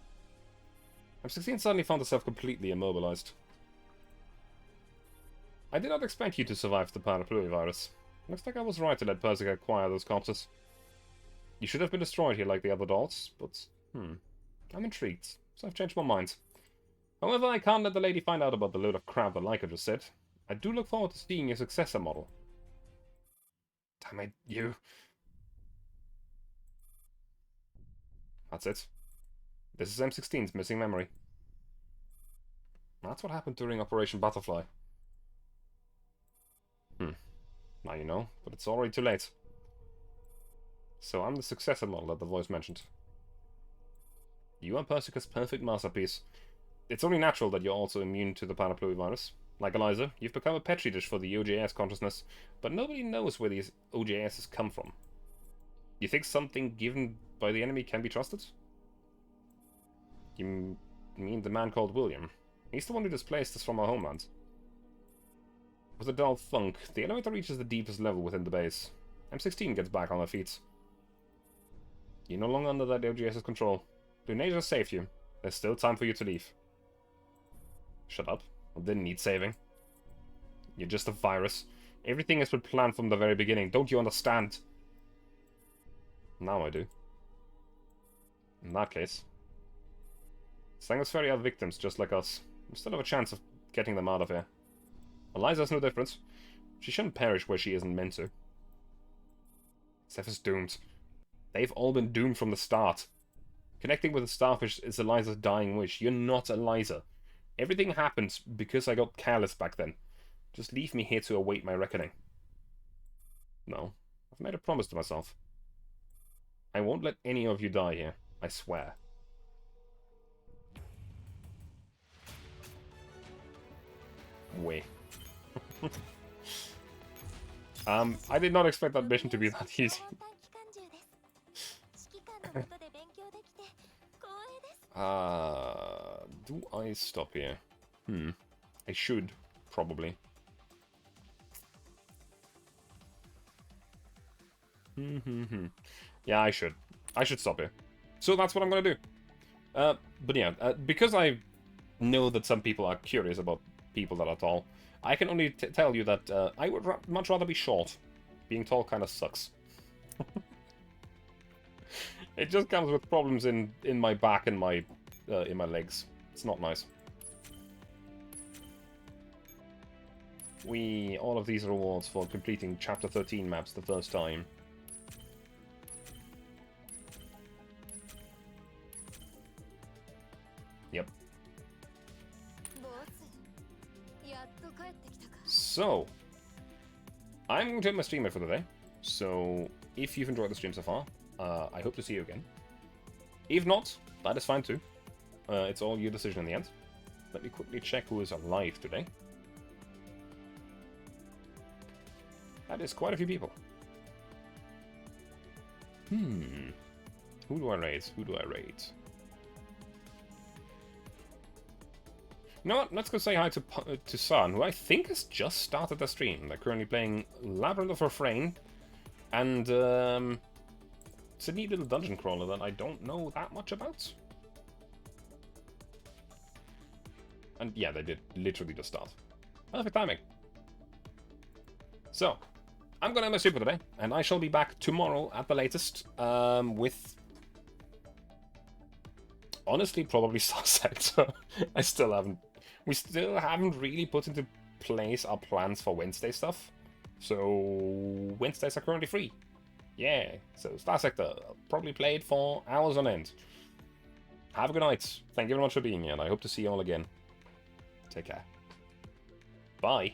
M16 suddenly found herself completely immobilized. I did not expect you to survive the parapluvivirus. Looks like I was right to let Persica acquire those corpses. You should have been destroyed here like the other dolls, but, I'm intrigued, so I've changed my mind. However, I can't let the lady find out about the load of crap that Lyca just said. I do look forward to seeing your successor model. Damn it, you. That's it. This is M16's missing memory. That's what happened during Operation Butterfly. Now you know, but it's already too late. So I'm the successor model that the voice mentioned. You are Persica's perfect masterpiece. It's only natural that you're also immune to the parapluie virus. Like Eliza, you've become a petri dish for the OJS consciousness, but nobody knows where these OJSs come from. You think something given by the enemy can be trusted? You mean the man called William? He's the one who displaced us from our homeland. With a dull thunk, the elevator reaches the deepest level within the base. M16 gets back on her feet. You're no longer under that OGS's control. Lunasia saved you. There's still time for you to leave. Shut up. I didn't need saving. You're just a virus. Everything has been planned from the very beginning. Don't you understand? Now I do. In that case, Sanga's ferry are victims just like us. We still have a chance of getting them out of here. Eliza's no difference. She shouldn't perish where she isn't meant to. Zeph is doomed. They've all been doomed from the start. Connecting with the starfish is Eliza's dying wish. You're not Eliza. Everything happened because I got careless back then. Just leave me here to await my reckoning. No, I've made a promise to myself. I won't let any of you die here. I swear. Wait. I did not expect that mission to be that easy. Do I stop here? I should, probably. Yeah, I should. I should stop here. So that's what I'm gonna do. But yeah, because I know that some people are curious about people that are tall, I can only tell you that I would much rather be short. Being tall kind of sucks. It just comes with problems in my back and my legs. It's not nice. All of these rewards for completing Chapter 13 maps the first time. Yep. So, I'm going to end my stream for today. So, if you've enjoyed the stream so far, I hope to see you again. If not, that is fine too. It's all your decision in the end. Let me quickly check who is alive today. That is quite a few people. Who do I raid? Who do I raid? You know what? Let's go say hi to San, who I think has just started the stream. They're currently playing Labyrinth of Refrain, and it's a neat little dungeon crawler that I don't know that much about. And yeah, they did literally just start. Perfect timing. So, I'm gonna end my stream for today, and I shall be back tomorrow at the latest with, honestly, probably Star Sector. We still haven't really put into place our plans for Wednesday stuff. So Wednesdays are currently free. Yeah, so Star Sector, I'll probably play it for hours on end. Have a good night. Thank you very much for being here, and I hope to see you all again. Take care. Bye.